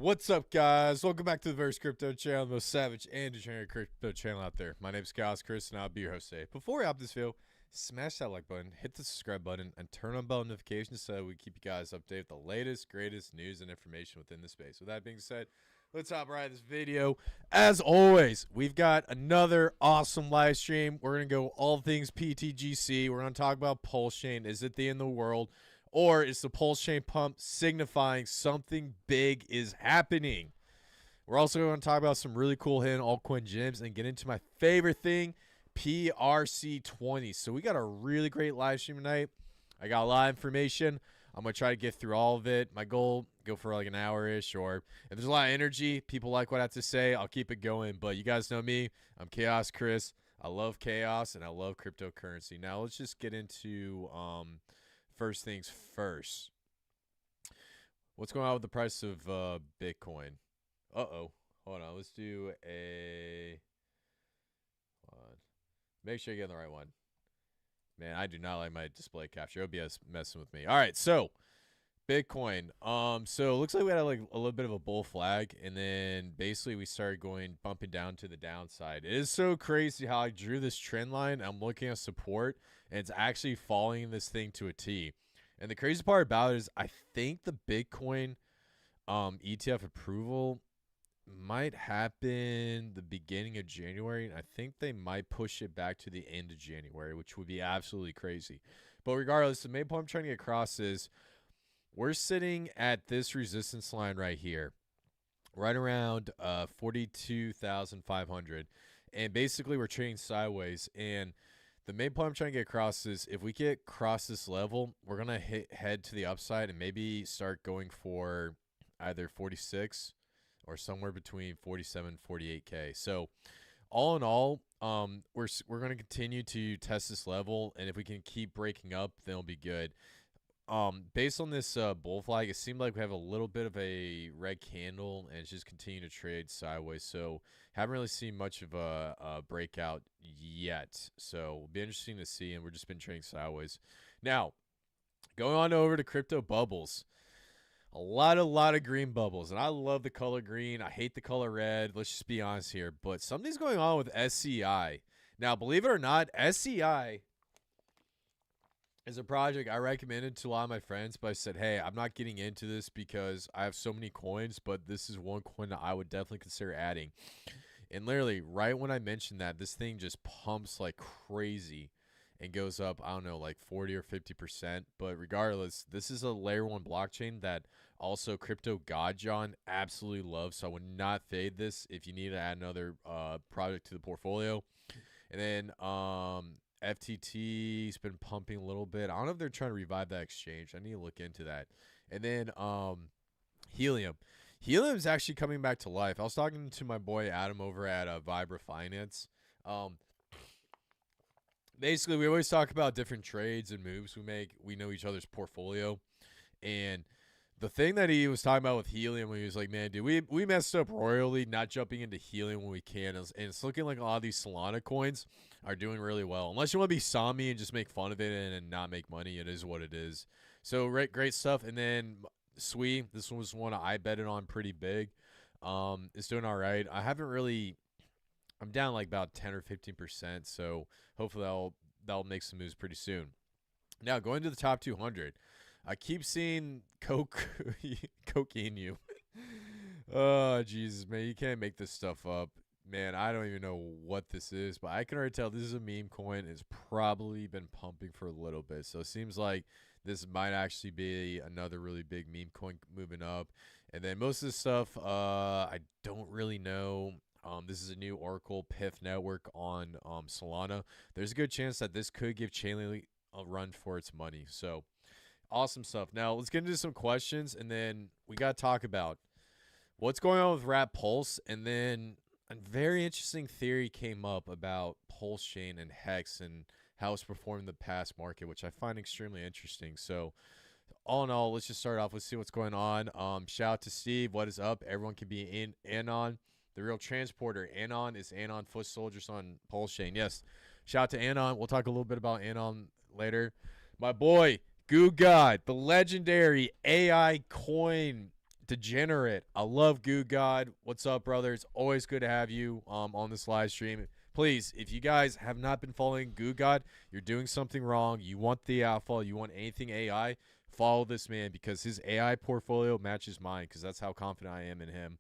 What's up, guys? Welcome back to the Verse Crypto channel, the most savage and degenerate crypto channel out there. My name is Khaos Kris, and I'll be your host today. Before we hop this video, smash that like button, hit the subscribe button, and turn on bell notifications so we keep you guys updated with the latest, greatest news and information within the space. With that being said, let's hop right into this video. As always, we've got another awesome live stream. We're going to go all things PTGC. We're going to talk about Pulsechain. Is it the end of the world? Or is the Pulsechain pump signifying something big is happening? We're also going to talk about some really cool hidden altcoin gems and get into my favorite thing, PRC20. So we got a really great live stream tonight. I got a lot of information. I'm going to try to get through all of it. My goal, go for like an hour-ish, or if there's a lot of energy, people like what I have to say, I'll keep it going. But you guys know me. I'm Khaos Kris. I love chaos, and I love cryptocurrency. Now let's just get into first things first. What's going on with the price of Bitcoin? Hold on. Let's do a... Hold on. Make sure you get the right one. Man, I do not like my display capture. OBS messing with me. All right, so Bitcoin. So it looks like we had like a little bit of a bull flag, and then basically we started bumping down to the downside. It is so crazy how I drew this trend line. I'm looking at support, and it's actually following this thing to a T. And the crazy part about it is I think the Bitcoin ETF approval might happen the beginning of January, and I think they might push it back to the end of January, which would be absolutely crazy. But regardless, the main point I'm trying to get across is we're sitting at this resistance line right here, right around 42,500, and basically we're trading sideways. And the main point I'm trying to get across is if we get across this level, we're gonna head to the upside and maybe start going for either 46 or somewhere between 47 and 48K. So all in all, we're going to continue to test this level, and if we can keep breaking up, then it'll be good. Based on this bull flag, it seemed like we have a little bit of a red candle, and it's just continuing to trade sideways. So haven't really seen much of a breakout yet. So it'll be interesting to see, and we've just been trading sideways. Now, going on over to crypto bubbles. A lot of green bubbles, and I love the color green. I hate the color red. Let's just be honest here. But something's going on with SCI. Now, believe it or not, SCI is a project I recommended to a lot of my friends, but I said, hey, I'm not getting into this because I have so many coins, but this is one coin that I would definitely consider adding. And literally, right when I mentioned that, this thing just pumps like crazy and goes up, I don't know, like 40 or 50%. But regardless, this is a layer 1 blockchain that also Crypto God John absolutely loves. So I would not fade this if you need to add another project to the portfolio. And then FTT's been pumping a little bit. I don't know if they're trying to revive that exchange. I need to look into that. And then Helium. Helium's actually coming back to life. I was talking to my boy Adam over at Vibra Finance. Basically, we always talk about different trades and moves we make. We know each other's portfolio. And the thing that he was talking about with Helium, when he was like, man, dude, we messed up royally not jumping into Helium when we can. And it's looking like a lot of these Solana coins are doing really well. Unless you want to be Sami and just make fun of it and not make money, it is what it is. So, great stuff. And then SWI, this one was one I betted on pretty big. It's doing all right. I'm down like about 10 or 15%, so hopefully that'll make some moves pretty soon. Now, going to the top 200, I keep seeing cocaine you. Oh, Jesus, man, you can't make this stuff up. Man, I don't even know what this is, but I can already tell this is a meme coin. It's probably been pumping for a little bit, so it seems like this might actually be another really big meme coin moving up. And then most of the stuff, I don't really know. This is a new Oracle PIF network on Solana. There's a good chance that this could give Chainlink a run for its money. So awesome stuff. Now let's get into some questions, and then we got to talk about what's going on with Rat Pulse. And then a very interesting theory came up about Pulsechain and Hex and how it's performed in the past market, which I find extremely interesting. So all in all, let's just start off. Let's see what's going on. Shout out to Steve. What is up? Everyone can be in Anon. The real transporter. Anon is Anon Foot Soldiers on Pulsechain. Yes. Shout out to Anon. We'll talk a little bit about Anon later. My boy, Goo God, the legendary AI coin Degenerate. I love Goo God. What's up, brother? It's always good to have you on this live stream. Please, if you guys have not been following Goo God, you're doing something wrong. You want the alpha, you want anything AI, follow this man because his AI portfolio matches mine because that's how confident I am in him.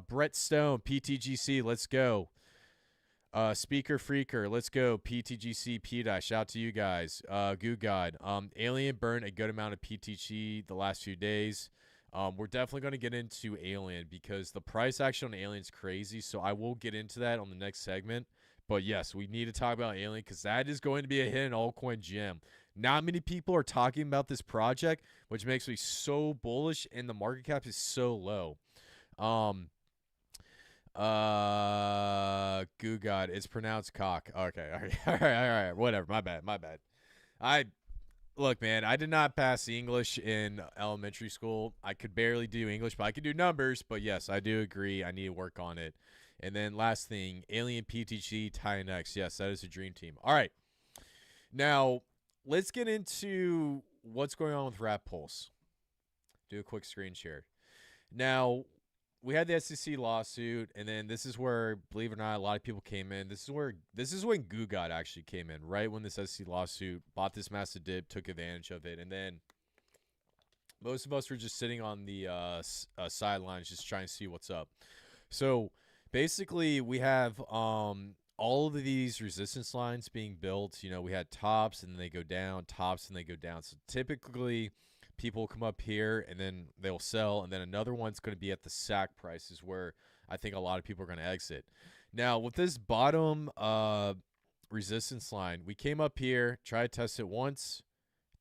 Brett Stone, PTGC, let's go. Speaker Freaker, let's go. PTGC PDI, shout out to you guys. Goo God. Alien burned a good amount of PTG the last few days. We're definitely going to get into Alien because the price action on Alien is crazy. So I will get into that on the next segment. But yes, we need to talk about Alien because that is going to be a hidden altcoin gem. Not many people are talking about this project, which makes me so bullish, and the market cap is so low. Goo God, it's pronounced cock. Okay, all right, whatever. My bad. Look, man, I did not pass English in elementary school. I could barely do English, but I could do numbers. But yes, I do agree. I need to work on it. And then last thing, Alien PTG titanX. Yes, that is a dream team. All right, now let's get into what's going on with Rat Pulse. Do a quick screen share. Now, we had the SEC lawsuit, and then this is where, believe it or not, a lot of people came in. This is when Goo God actually came in, right when this SEC lawsuit, bought this massive dip, took advantage of it, and then most of us were just sitting on the sidelines, just trying to see what's up. So basically, we have all of these resistance lines being built. You know, we had tops, and then they go down, tops, and they go down. So typically, people come up here and then they'll sell, and then another one's going to be at the SAC prices where I think a lot of people are going to exit. Now, with this bottom resistance line, we came up here, tried to test it once,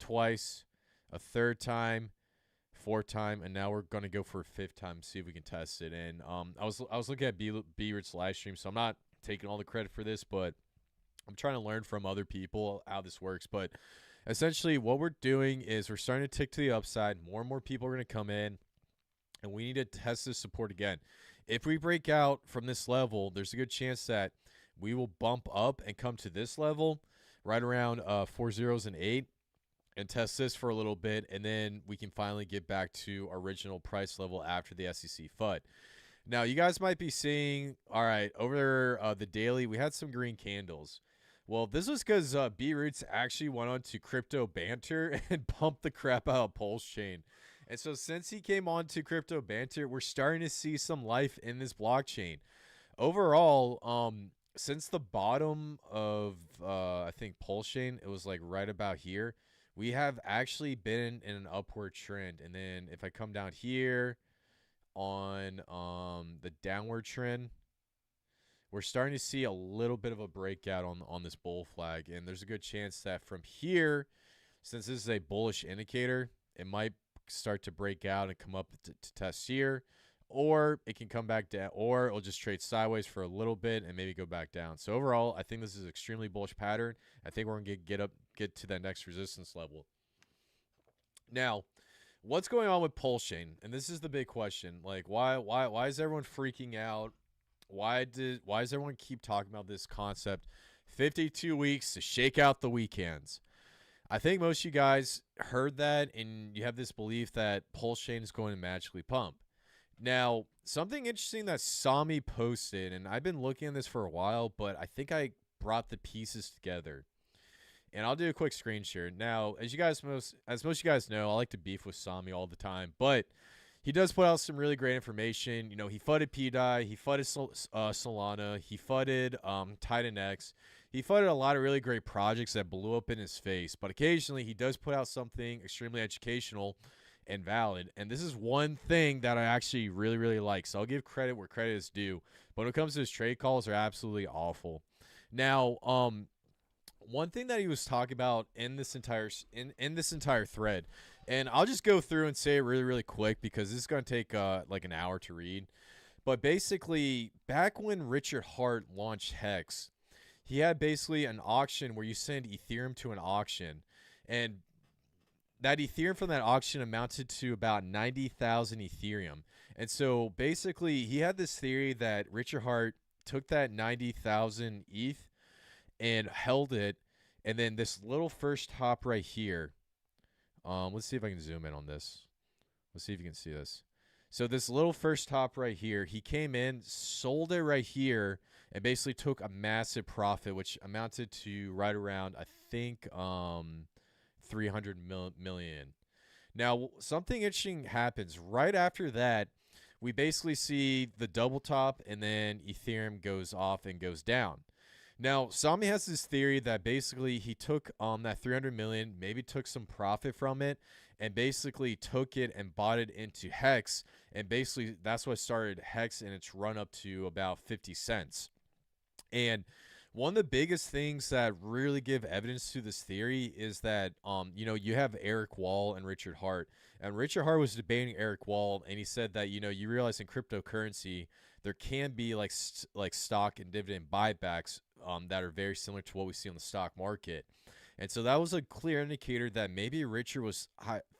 twice, a third time, fourth time, and now we're going to go for a fifth time, see if we can test it. And I was looking at B-Rich's live stream, so I'm not taking all the credit for this, but I'm trying to learn from other people how this works. But essentially, what we're doing is we're starting to tick to the upside. More and more people are going to come in, and we need to test this support again. If we break out from this level, there's a good chance that we will bump up and come to this level right around 4 zeros and 8 and test this for a little bit, and then we can finally get back to our original price level after the SEC FUD. Now, you guys might be seeing, all right, over the daily, we had some green candles. Well, this was because B-Roots actually went on to Crypto Banter and pumped the crap out of Pulsechain. And so since he came on to Crypto Banter, we're starting to see some life in this blockchain. Overall, since the bottom of, I think, Pulsechain, it was like right about here, we have actually been in an upward trend. And then if I come down here on the downward trend, we're starting to see a little bit of a breakout on this bull flag, and there's a good chance that from here, since this is a bullish indicator, it might start to break out and come up to test here, or it can come back down, or it'll just trade sideways for a little bit and maybe go back down. So overall, I think this is an extremely bullish pattern. I think we're gonna get to that next resistance level. Now, what's going on with Pulsechain? And this is the big question. Like, why is everyone freaking out? Why does everyone keep talking about this concept? 52 weeks to shake out the weekends. I think most of you guys heard that, and you have this belief that Pulsechain is going to magically pump. Now, something interesting that Sami posted, and I've been looking at this for a while, but I think I brought the pieces together. And I'll do a quick screen share. Now, as most of you guys know, I like to beef with Sami all the time, but he does put out some really great information. You know, he fudded PDI, he fudded Solana, he fudded titanX. He fudded a lot of really great projects that blew up in his face. But occasionally, he does put out something extremely educational and valid. And this is one thing that I actually really, really like. So I'll give credit where credit is due. But when it comes to his trade calls, they're absolutely awful. Now, one thing that he was talking about in this entire thread, and I'll just go through and say it really, really quick because this is going to take like an hour to read. But basically, back when Richard Heart launched Hex, he had basically an auction where you send Ethereum to an auction, and that Ethereum from that auction amounted to about 90,000 Ethereum. And so basically, he had this theory that Richard Heart took that 90,000 ETH and held it, and then this little first top right here. Let's see if I can zoom in on this. Let's see if you can see this. So this little first top right here, he came in, sold it right here, and basically took a massive profit, which amounted to right around, I think, 300 million. Now, something interesting happens right after that. We basically see the double top, and then Ethereum goes off and goes down. Now, Sami has this theory that basically he took that 300 million, maybe took some profit from it, and basically took it and bought it into Hex, and basically that's what started Hex in its run up to about 50 cents. And one of the biggest things that really give evidence to this theory is that you have Eric Wall and Richard Heart. And Richard Heart was debating Eric Wall, and he said that you realize in cryptocurrency there can be like stock and dividend buybacks that are very similar to what we see on the stock market. And so that was a clear indicator that maybe Richard was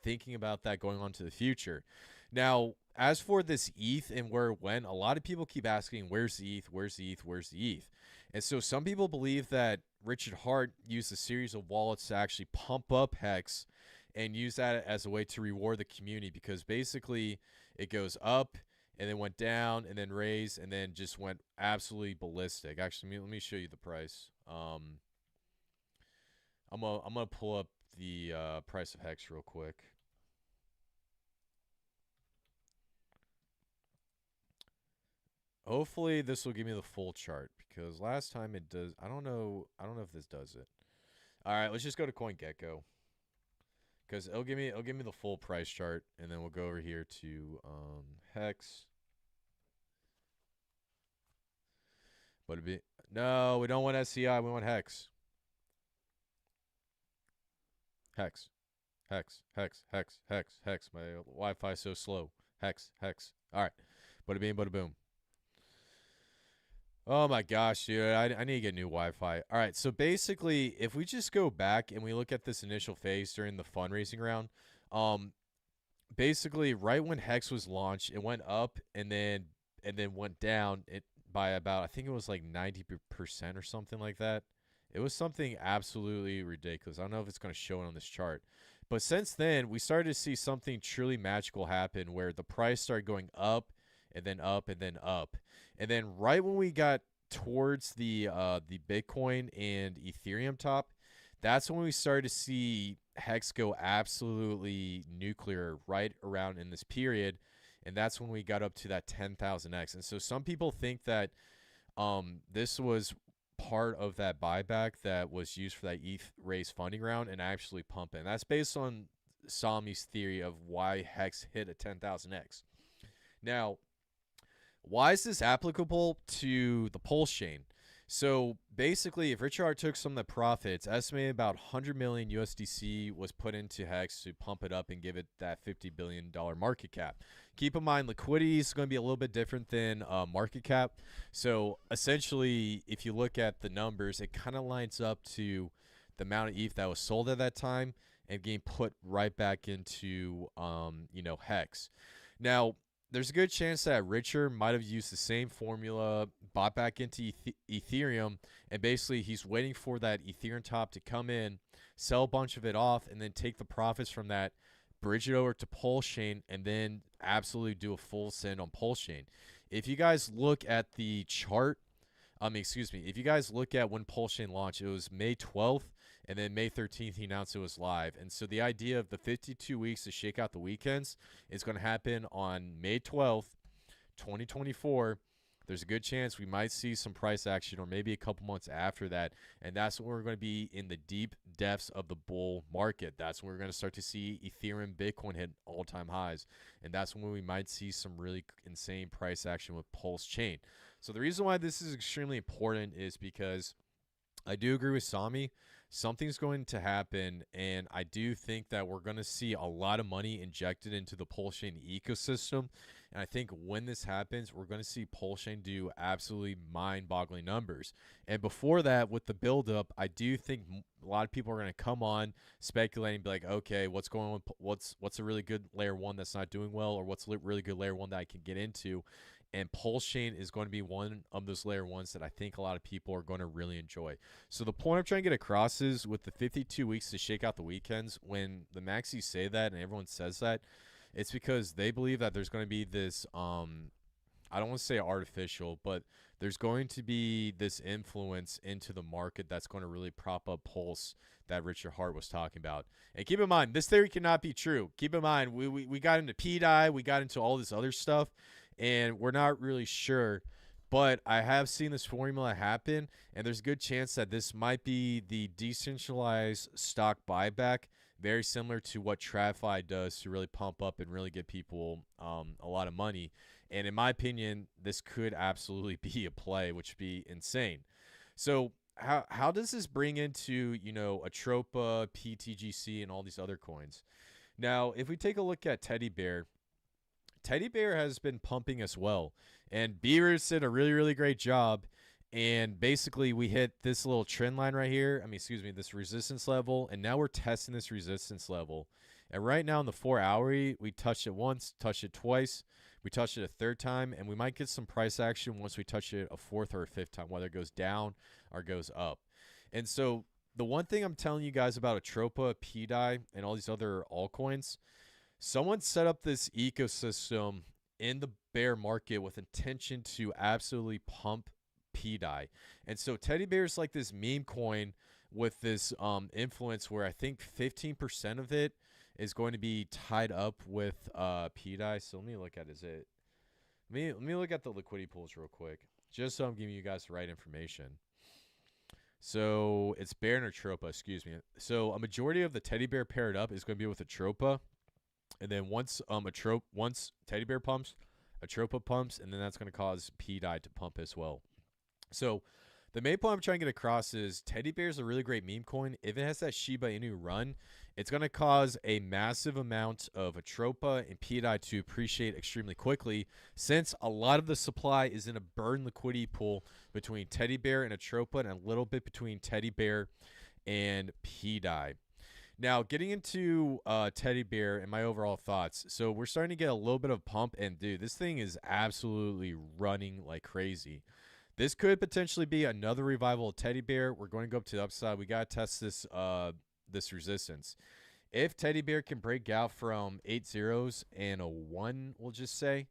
thinking about that going on to the future. Now, as for this ETH and where it went, a lot of people keep asking, where's the ETH, where's the ETH, where's the ETH? And so some people believe that Richard Heart used a series of wallets to actually pump up Hex and use that as a way to reward the community, because basically it goes up and then went down and then raised and then just went absolutely ballistic. Actually, let me show you the price. I'm gonna pull up the price of Hex real quick. Hopefully this will give me the full chart, because last time it does. I don't know if this does it. All right, let's just go to CoinGecko, because it'll give me the full price chart, and then we'll go over here to Hex. But no, we don't want SCI, we want Hex. Hex. Hex. Hex. Hex. Hex. Hex. My Wi-Fi is so slow. Hex. Hex. All right. Bada bing, bada boom. Oh my gosh, dude. I need to get new Wi-Fi. All right. So basically, if we just go back and we look at this initial phase during the fundraising round, basically right when Hex was launched, it went up and then went down by about, I think it was like 90% or something like that. It was something absolutely ridiculous. I don't know if it's going to show it on this chart. But since then, we started to see something truly magical happen, where the price started going up and then up and then up. And then right when we got towards the Bitcoin and Ethereum top, that's when we started to see Hex go absolutely nuclear right around in this period. And that's when we got up to that 10,000x. And so some people think that this was part of that buyback that was used for that ETH raise funding round and actually pump it. That's based on Sami's theory of why Hex hit a 10,000x. Now, why is this applicable to the Pulsechain? So basically, if Richard Heart took some of the profits, estimated about 100 million USDC was put into Hex to pump it up and give it that $50 billion market cap. Keep in mind, liquidity is going to be a little bit different than market cap. So essentially, if you look at the numbers, it kind of lines up to the amount of ETH that was sold at that time and getting put right back into, Hex. Now, there's a good chance that Richard might have used the same formula, bought back into Ethereum, and basically he's waiting for that Ethereum top to come in, sell a bunch of it off, and then take the profits from that, bridge it over to Pulsechain, and then absolutely do a full send on Pulsechain. If you guys look at the chart, if you guys look at when Pulsechain launched, it was May 12th, and then May 13th, he announced it was live. And so the idea of the 52 weeks to shake out the weekends is going to happen on May 12th, 2024. There's a good chance we might see some price action, or maybe a couple months after that. And that's when we're going to be in the deep depths of the bull market. That's when we're going to start to see Ethereum, Bitcoin hit all-time highs. And that's when we might see some really insane price action with Pulsechain. So the reason why this is extremely important is because I do agree with Sami. Something's going to happen, and I do think that we're going to see a lot of money injected into the Pulsechain ecosystem. And I think when this happens, we're going to see Pulsechain do absolutely mind-boggling numbers. And before that, with the buildup, I do think a lot of people are going to come on speculating, be like, okay, what's going on? What's a really good layer one that's not doing well, or what's a really good layer one that I can get into? And Pulsechain is going to be one of those layer ones that I think a lot of people are going to really enjoy. So the point I'm trying to get across is with the 52 weeks to shake out the weekends, when the maxis say that and everyone says that, It's because they believe that there's going to be this I don't want to say artificial, but there's going to be this influence into the market that's going to really prop up Pulse that Richard Hart was talking about. And keep in mind, this theory cannot be true. Keep in mind, we got into PDI, we got into all this other stuff, and we're not really sure. But I have seen this formula happen, and there's a good chance that this might be the decentralized stock buyback, very similar to what TradFi does to really pump up and really get people a lot of money. And in my opinion, this could absolutely be a play, which would be insane. So how does this bring into, Atropa, PTGC, and all these other coins? Now, if we take a look at Teddy Bear has been pumping as well. And Beavers did a really, really great job. And basically, we hit this little trend line right here. This resistance level. And now we're testing this resistance level. And right now in the 4-hour, we touched it once, touched it twice. We touched it a third time. And we might get some price action once we touch it a fourth or a fifth time, whether it goes down or goes up. And so the one thing I'm telling you guys about Atropa, PDI, and all these other altcoins, someone set up this ecosystem in the bear market with intention to absolutely pump PDI. And so Teddy Bear is like this meme coin with this influence where I think 15% of it is going to be tied up with PDI. So let me look at let me look at the liquidity pools real quick, just so I'm giving you guys the right information. So it's Bear and Atropa, excuse me. So a majority of the Teddy Bear paired up is going to be with Atropa. And then once Teddy Bear pumps, Atropa pumps, and then that's going to cause PDI to pump as well. So the main point I'm trying to get across is Teddy Bear is a really great meme coin. If it has that Shiba Inu run, it's going to cause a massive amount of Atropa and PDI to appreciate extremely quickly, since a lot of the supply is in a burn liquidity pool between Teddy Bear and Atropa, and a little bit between Teddy Bear and PDI. Now, getting into Teddy Bear and my overall thoughts. So we're starting to get a little bit of pump, and dude, this thing is absolutely running like crazy. This could potentially be another revival of Teddy Bear. We're going to go up to the upside. We got to test this resistance. If Teddy Bear can break out from 8 zeros and a 1, we'll just say,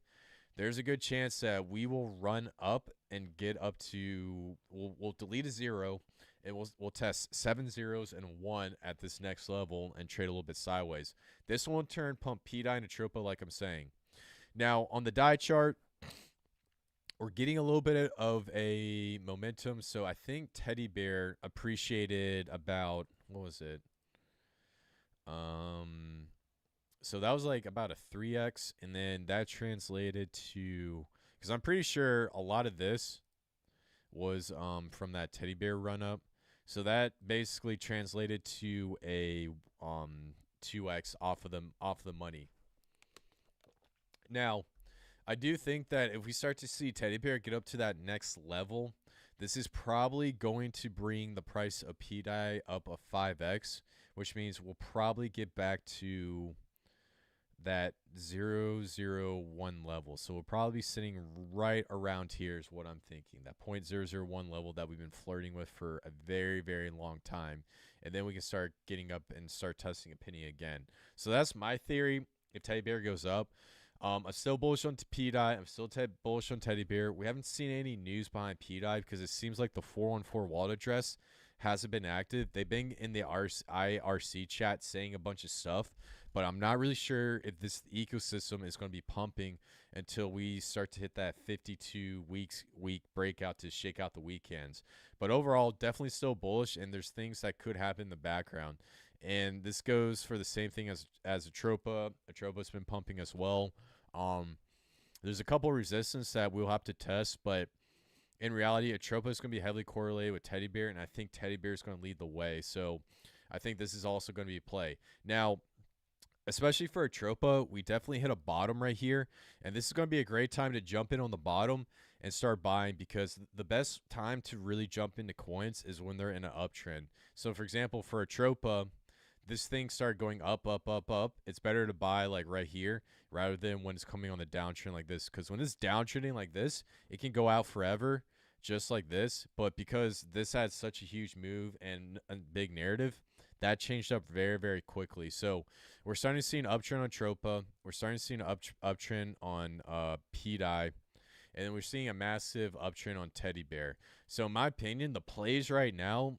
there's a good chance that we will run up and get up to, we'll delete a 0, and we'll test 7 zeros and 1 at this next level and trade a little bit sideways. This will in turn pump PDI and Atropa, like I'm saying. Now, on the die chart, we're getting a little bit of a momentum. So I think Teddy Bear appreciated about, what was it? So that was like about a 3x, and then that translated to, because I'm pretty sure a lot of this was from that Teddy Bear run up. So that basically translated to a 2x off of the money. Now, I do think that if we start to see Teddy Bear get up to that next level, this is probably going to bring the price of PDI up a 5x, which means we'll probably get back to that 0.001 level. So we'll probably be sitting right around here is what I'm thinking. That 0.001 level that we've been flirting with for a very, very long time. And then we can start getting up and start testing a penny again. So that's my theory. If Teddy Bear goes up, I'm still bullish on PDI. I'm still bullish on Teddy Bear. We haven't seen any news behind PDI because it seems like the 414 wallet address hasn't been active. They've been in the IRC chat saying a bunch of stuff, but I'm not really sure if this ecosystem is going to be pumping until we start to hit that 52-week breakout to shake out the weekends. But overall, definitely still bullish, and there's things that could happen in the background. And this goes for the same thing as Atropa. Atropa's been pumping as well. There's a couple resistance that we'll have to test, but in reality, Atropa is going to be heavily correlated with Teddy Bear, and I think Teddy Bear is going to lead the way. So I think this is also going to be a play. Now, especially for Atropa, we definitely hit a bottom right here, and this is going to be a great time to jump in on the bottom and start buying, because the best time to really jump into coins is when they're in an uptrend. So, for example, for Atropa, this thing started going up, up, up, up. It's better to buy like right here rather than when it's coming on the downtrend like this, because when it's downtrending like this, it can go out forever just like this. But because this had such a huge move and a big narrative, that changed up very, very quickly. So we're starting to see an uptrend on Atropa. We're starting to see an uptrend on PDI. And then we're seeing a massive uptrend on Teddy Bear. So in my opinion, the plays right now,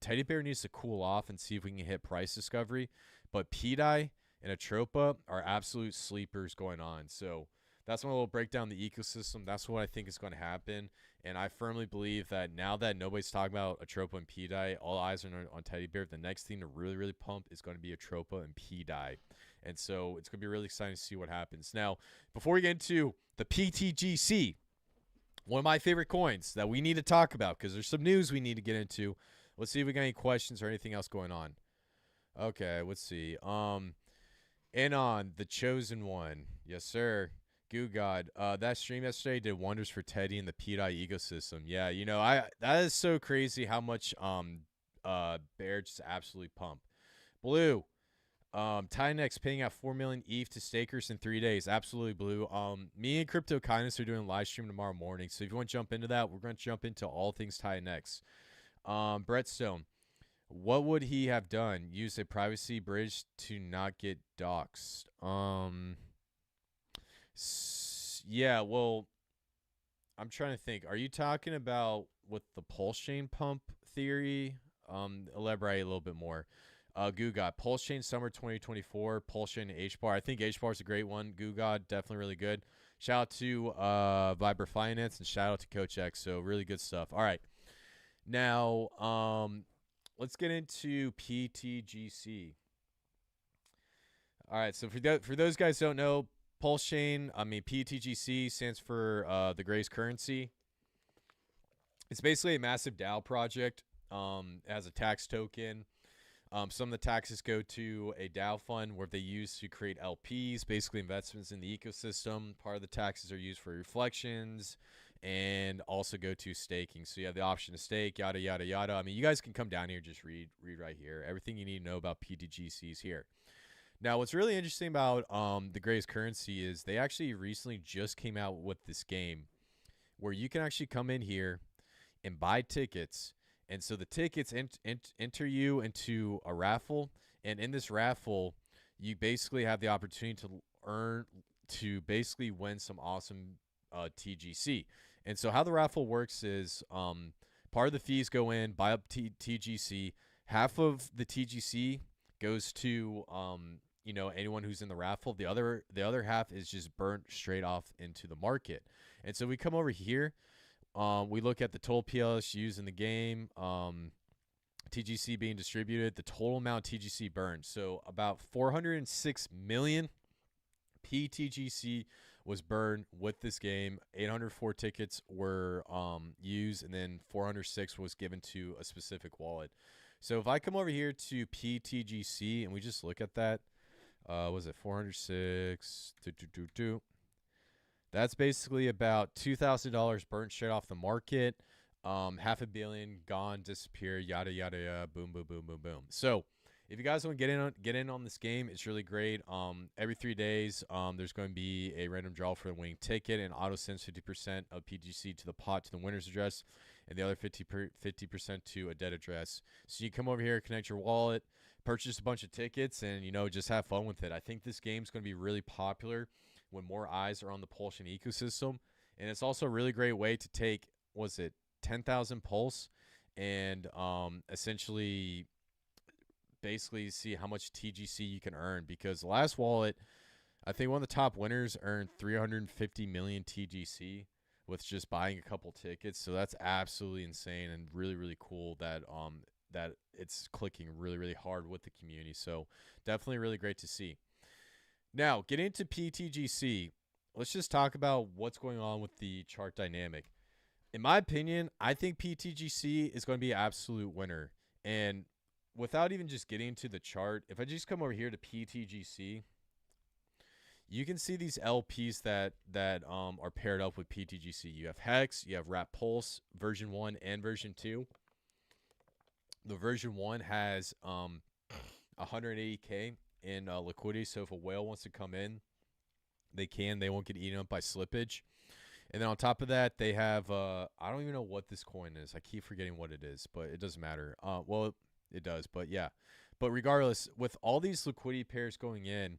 Teddy Bear needs to cool off and see if we can hit price discovery. But PDI and Atropa are absolute sleepers going on. So that's when we'll break down the ecosystem. That's what I think is going to happen. And I firmly believe that now that nobody's talking about Atropa and PDI, all eyes are on Teddy Bear. The next thing to really, really pump is going to be Atropa and PDI. And so it's going to be really exciting to see what happens. Now, before we get into the PTGC, one of my favorite coins that we need to talk about because there's some news we need to get into. Let's see if we got any questions or anything else going on. Okay, let's see. Anon, the chosen one. Yes, sir. Goo God. That stream yesterday did wonders for Teddy and the PDI ecosystem. Yeah, you know, that is so crazy how much Bear just absolutely pump. Blue. titanX paying out 4 million ETH to stakers in 3 days. Absolutely, Blue. Me and Crypto Kindness are doing a live stream tomorrow morning. So if you want to jump into that, we're going to jump into all things titanX. Brett Stone. What would he have done? Use a privacy bridge to not get doxxed. Yeah, well, I'm trying to think. Are you talking about with the Pulsechain pump theory? Elaborate a little bit more. Gugod, Pulsechain Summer 2024, Pulsechain H-Bar. I think H-Bar is a great one. Gugod, definitely really good. Shout out to Viber Finance and shout out to Coach X. So really good stuff. All right. Now, let's get into PTGC. All right. So for those guys who don't know, Pulsechain, PTGC stands for the Grace currency. It's basically a massive DAO project. It has a tax token. Some of the taxes go to a DAO fund where they use to create LPs, basically investments in the ecosystem. Part of the taxes are used for reflections and also go to staking. So you have the option to stake, yada, yada, yada. I mean, you guys can come down here, just read right here. Everything you need to know about PTGC is here. Now, what's really interesting about the Grace currency is they actually recently just came out with this game where you can actually come in here and buy tickets. And so the tickets enter you into a raffle. And in this raffle, you basically have the opportunity to basically win some awesome TGC. And so how the raffle works is part of the fees go in, buy up TGC. Half of the TGC goes to anyone who's in the raffle. The other half is just burnt straight off into the market. And so we come over here. We look at the total PLS used in the game, TGC being distributed, the total amount TGC burned. So about 406 million PTGC was burned with this game. 804 tickets were used, and then 406 was given to a specific wallet. So if I come over here to PTGC and we just look at that, was it 406? That's basically about $2,000 burnt straight off the market. $500 million gone, disappear, yada yada yada, boom boom boom boom boom. So if you guys want to get in on this game, it's really great. Every 3 days, there's going to be a random draw for the winning ticket, and auto sends 50% of PGC to the pot to the winner's address, and the other 50% to a dead address. So you come over here, connect your wallet, purchase a bunch of tickets, and just have fun with it. I think this game's going to be really popular when more eyes are on the Pulsechain ecosystem. And it's also a really great way to take, 10,000 Pulse and essentially basically see how much TGC you can earn. Because the last wallet, I think one of the top winners earned 350 million TGC with just buying a couple tickets. So that's absolutely insane and really, really cool that that it's clicking really, really hard with the community. So definitely really great to see. Now, getting into PTGC, let's just talk about what's going on with the chart dynamic. In my opinion, I think PTGC is going to be an absolute winner. And without even just getting into the chart, if I just come over here to PTGC, you can see these LPs that are paired up with PTGC. You have Hex, you have Wrap Pulse, version 1 and version 2. The version 1 has 180K in liquidity, so if a whale wants to come in, they won't get eaten up by slippage. And then on top of that, they have I don't even know what this coin is. I keep forgetting what it is, but it doesn't matter. Well, it does, but yeah. But regardless, with all these liquidity pairs going in,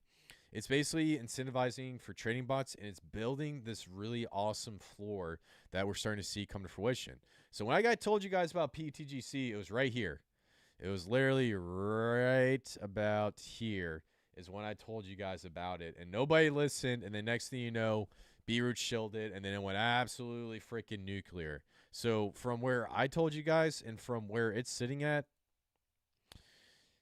it's basically incentivizing for trading bots, and it's building this really awesome floor that we're starting to see come to fruition. So when I told you guys about PTGC, it was right here. It was literally right about here is when I told you guys about it, and nobody listened. And the next thing you know, B-Root shilled it, and then it went absolutely freaking nuclear. So from where I told you guys and from where it's sitting at,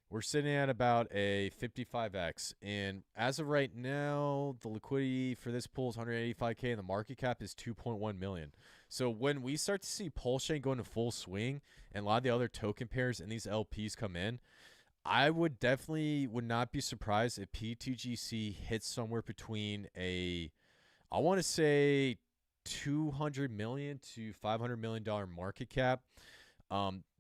we're sitting at about a 55x. And as of right now, the liquidity for this pool is 185K and the market cap is 2.1 million. So when we start to see Pulsechain go into full swing and a lot of the other token pairs and these LPs come in, I would not be surprised if PTGC hits somewhere between I want to say $200 million to $500 million market cap.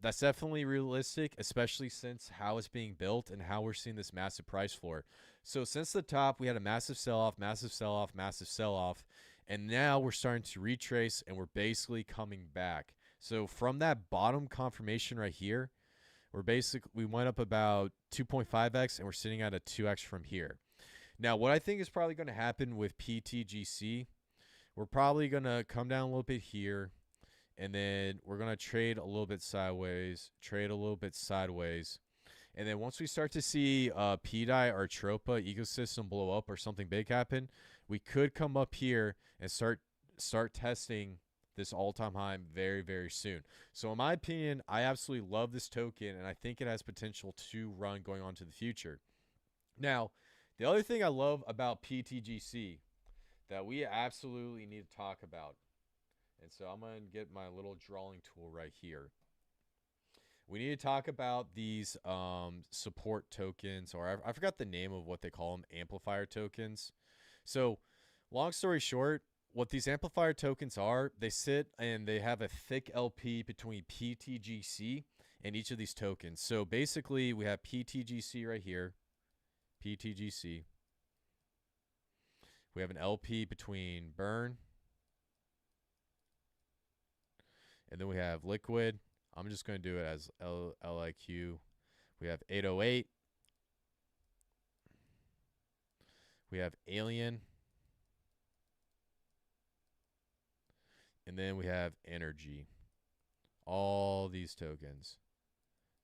That's definitely realistic, especially since how it's being built and how we're seeing this massive price floor. So since the top, we had a massive sell-off, massive sell-off, massive sell-off, and now we're starting to retrace and we're basically coming back. So from that bottom confirmation right here, we went up about 2.5x and we're sitting at a 2x from here. Now, what I think is probably going to happen with PTGC, we're probably going to come down a little bit here, and then we're going to trade a little bit sideways, and then once we start to see PDI or Atropa ecosystem blow up or something big happen, we could come up here and start testing this all-time high very, very soon. So in my opinion, I absolutely love this token, and I think it has potential to run going on to the future. Now, the other thing I love about PTGC that we absolutely need to talk about, and so I'm going to get my little drawing tool right here. We need to talk about these support tokens, or I forgot the name of what they call them, amplifier tokens. So long story short, what these amplifier tokens are, they sit and they have a thick LP between PTGC and each of these tokens. So basically we have PTGC right here, PTGC. We have an LP between Burn, and then we have Liquid. I'm just going to do it as LIQ. We have 808. We have Alien. And then we have Energy. All these tokens.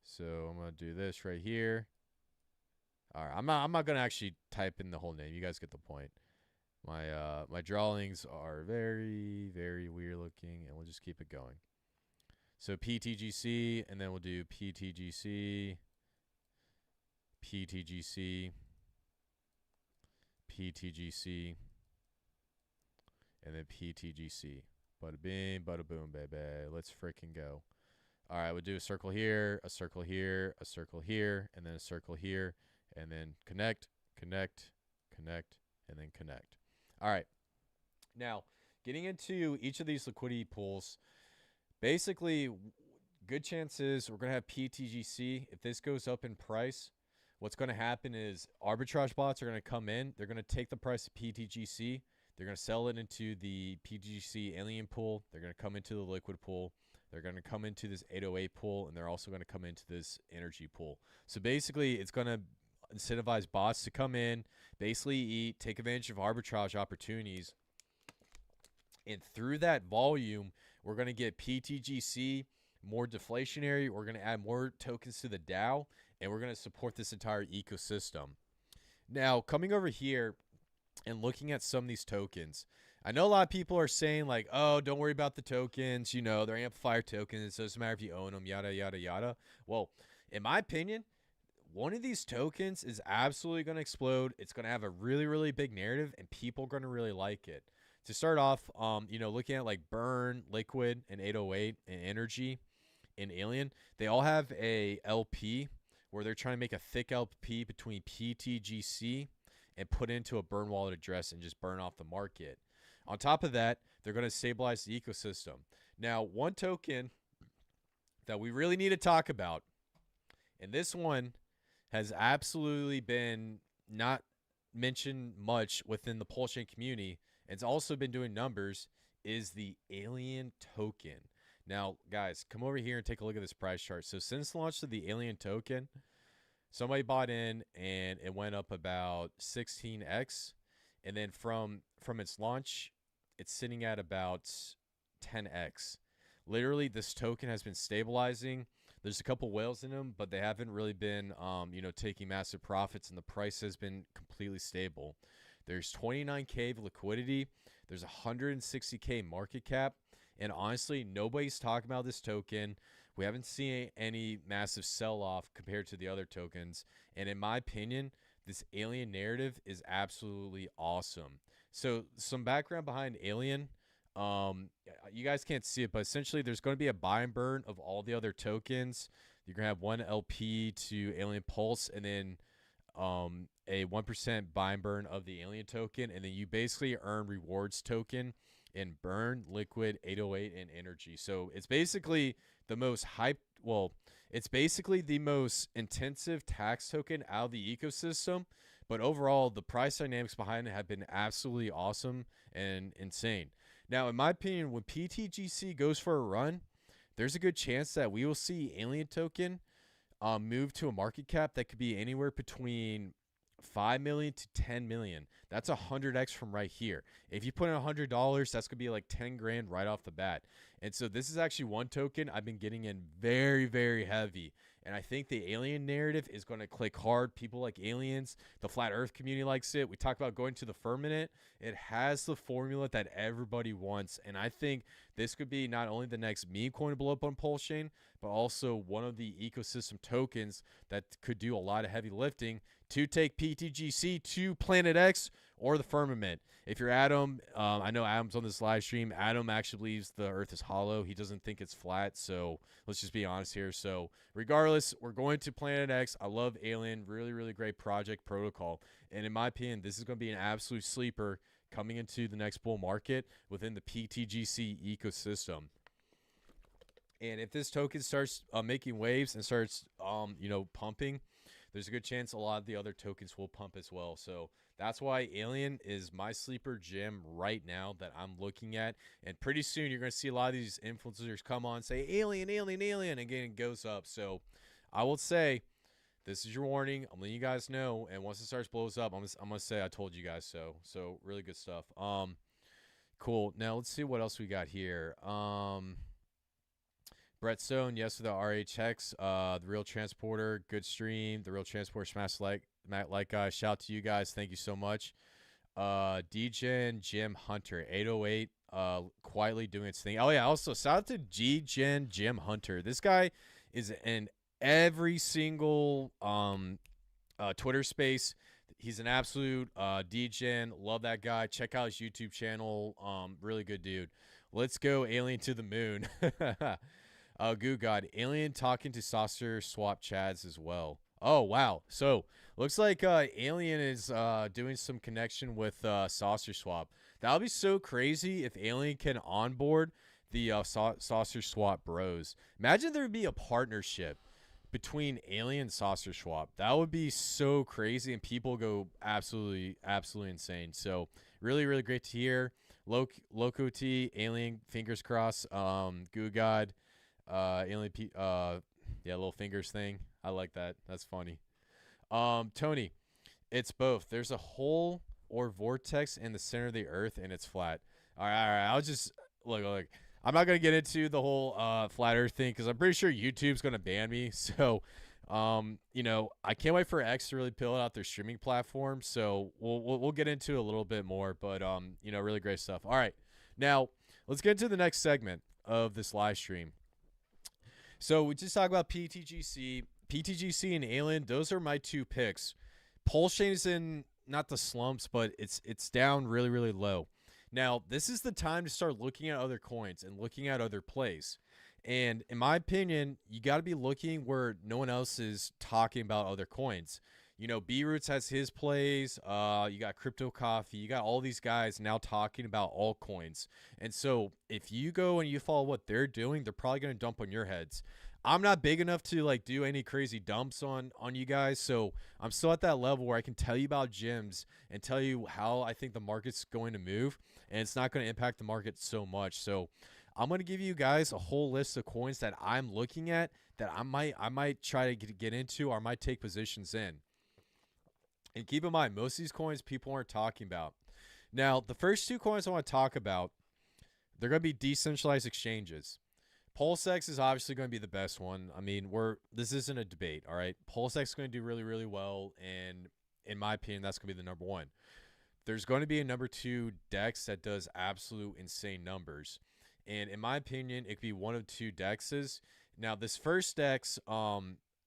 So I'm going to do this right here. All right, I'm not going to actually type in the whole name. You guys get the point. My drawings are very, very weird looking, and we'll just keep it going. So PTGC, and then we'll do PTGC, PTGC, PTGC, and then PTGC. Bada bing, bada boom, baby. Let's freaking go. All right, we'll do a circle here, a circle here, a circle here, and then a circle here, and then connect, connect, connect, and then connect. All right. Now, getting into each of these liquidity pools, basically, good chances we're going to have PTGC. If this goes up in price, what's going to happen is arbitrage bots are going to come in. They're going to take the price of PTGC. They're going to sell it into the PTGC alien pool. They're going to come into the liquid pool. They're going to come into this 808 pool, and they're also going to come into this energy pool. So basically, it's going to incentivize bots to come in, basically take advantage of arbitrage opportunities. And through that volume, we're going to get PTGC more deflationary. We're going to add more tokens to the DAO, and we're going to support this entire ecosystem. Now, coming over here and looking at some of these tokens, I know a lot of people are saying like, oh, don't worry about the tokens. You know, they're amplifier tokens. It doesn't matter if you own them, yada, yada, yada. Well, in my opinion, one of these tokens is absolutely going to explode. It's going to have a really, really big narrative, and people are going to really like it. To start off, you know, looking at like Burn, Liquid, and 808, and Energy, and Alien, they all have a LP where they're trying to make a thick LP between PTGC and put into a Burn wallet address and just burn off the market. On top of that, they're going to stabilize the ecosystem. Now, one token that we really need to talk about, and this one has absolutely been not mentioned much within the Pulsechain community, it's also been doing numbers, is the Alien token. Now, guys, come over here and take a look at this price chart. So since the launch of the Alien token, Somebody bought in and it went up about 16x, and then from its launch, it's sitting at about 10x. Literally, this token has been stabilizing. There's a couple whales in them, but they haven't really been, taking massive profits, and the price has been completely stable. There's 29K of liquidity. There's 160K market cap. And honestly, nobody's talking about this token. We haven't seen any massive sell-off compared to the other tokens. And in my opinion, this alien narrative is absolutely awesome. So some background behind alien. You guys can't see it, but essentially there's going to be a buy and burn of all the other tokens. You're going to have one LP to Alien Pulse, and then a 1% buy and burn of the alien token, and then you basically earn rewards token in burn, liquid, 808, and energy. So it's basically the most hyped, well, it's basically the most intensive tax token out of the ecosystem, but overall the price dynamics behind it have been absolutely awesome and insane. Now, in my opinion, when PTGC goes for a run, there's a good chance that we will see alien token move to a market cap that could be anywhere between 5 million to 10 million. That's 100x from right here. If you put in $100, that's gonna be like 10 grand right off the bat. And so this is actually one token I've been getting in very, very heavy. And I think the alien narrative is going to click hard. People like aliens. The flat earth community likes it. We talk about going to the firmament. It has the formula that everybody wants. And I think this could be not only the next meme coin to blow up on Pulsechain, but also one of the ecosystem tokens that could do a lot of heavy lifting to take PTGC to Planet X or the firmament. If you're Adam, I know Adam's on this live stream. Adam actually believes the earth is hollow. He doesn't think it's flat. So let's just be honest here. So regardless, we're going to Planet X. I love Alien. Really, really great project protocol. And in my opinion, this is going to be an absolute sleeper coming into the next bull market within the PTGC ecosystem. And if this token starts making waves and starts, pumping, there's a good chance a lot of the other tokens will pump as well. So that's why Alien is my sleeper gem right now that I'm looking at. And pretty soon you're going to see a lot of these influencers come on and say, Alien, Alien, Alien, again, it goes up. So I will say, this is your warning. I'm letting you guys know. And once it starts blows up, I'm going to say I told you guys so. So really good stuff. Cool. Now let's see what else we got here. Brett Stone, yes, for the RHX, the Real Transporter, good stream. The Real Transporter smash like guys. Shout out to you guys. Thank you so much. DGen Jim Hunter, 808, quietly doing its thing. Oh, yeah, also, shout out to DGen Jim Hunter. This guy is in every single Twitter space. He's an absolute DGen. Love that guy. Check out his YouTube channel. Really good dude. Let's go Alien to the moon. Goo God, Alien talking to Saucer Swap Chads as well. Oh, wow. So, looks like Alien is doing some connection with Saucer Swap. That would be so crazy if Alien can onboard the Saucer Swap bros. Imagine there would be a partnership between Alien and Saucer Swap. That would be so crazy, and people go absolutely insane. So, really, really great to hear. Loco T, Alien, fingers crossed. Goo God. Alien little fingers thing. I like that. That's funny. Tony, it's both. There's a hole or vortex in the center of the earth and it's flat. All right. I'll just look. I'm not gonna get into the whole flat earth thing because I'm pretty sure YouTube's gonna ban me. So, I can't wait for X to really fill out their streaming platform. So we'll get into it a little bit more. But really great stuff. All right, now let's get into the next segment of this live stream. So we just talked about PTGC and Alien. Those are my two picks. Pulsechain is in not the slumps, but it's down really, really low. Now, this is the time to start looking at other coins and looking at other plays. And in my opinion, you got to be looking where no one else is talking about other coins. B-Roots has his plays. You got Crypto Coffee. You got all these guys now talking about altcoins. And so if you go and you follow what they're doing, they're probably going to dump on your heads. I'm not big enough to do any crazy dumps on you guys. So I'm still at that level where I can tell you about gems and tell you how I think the market's going to move. And it's not going to impact the market so much. So I'm gonna give you guys a whole list of coins that I'm looking at that I might try to get into, or I might take positions in. And keep in mind, most of these coins people aren't talking about. Now, the first two coins I want to talk about, they're going to be decentralized exchanges. PulseX is obviously going to be the best one. I mean, this isn't a debate, all right? PulseX is going to do really, really well, and in my opinion, that's going to be the number one. There's going to be a number two DEX that does absolute insane numbers. And in my opinion, it could be one of two DEXs. Now, this first DEX,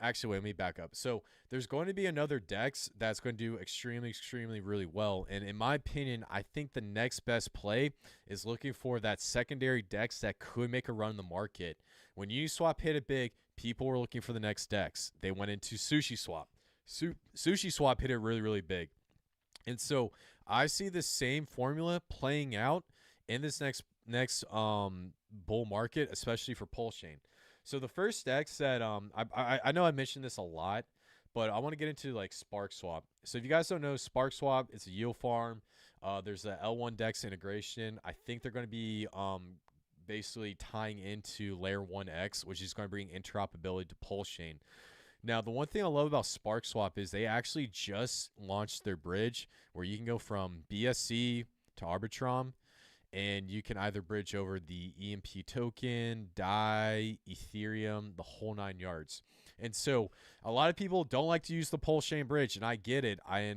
actually, wait, let me back up. So there's going to be another DEX that's going to do extremely, extremely really well. And in my opinion, I think the next best play is looking for that secondary DEX that could make a run in the market. When Uniswap hit it big, people were looking for the next DEX. They went into SushiSwap. SushiSwap hit it really, really big. And so I see the same formula playing out in this next bull market, especially for Pulsechain. So the first DEX that I know I mentioned this a lot, but I want to get into like SparkSwap. So if you guys don't know, SparkSwap, it's a yield farm. There's a L1 DEX integration. I think they're going to be basically tying into layer 1X, which is going to bring interoperability to Pulsechain. Now, the one thing I love about SparkSwap is they actually just launched their bridge where you can go from BSC to Arbitrum, and you can either bridge over the EMP token, DAI, Ethereum, the whole 9 yards. And so a lot of people don't like to use the Pulsechain bridge, and I get it. I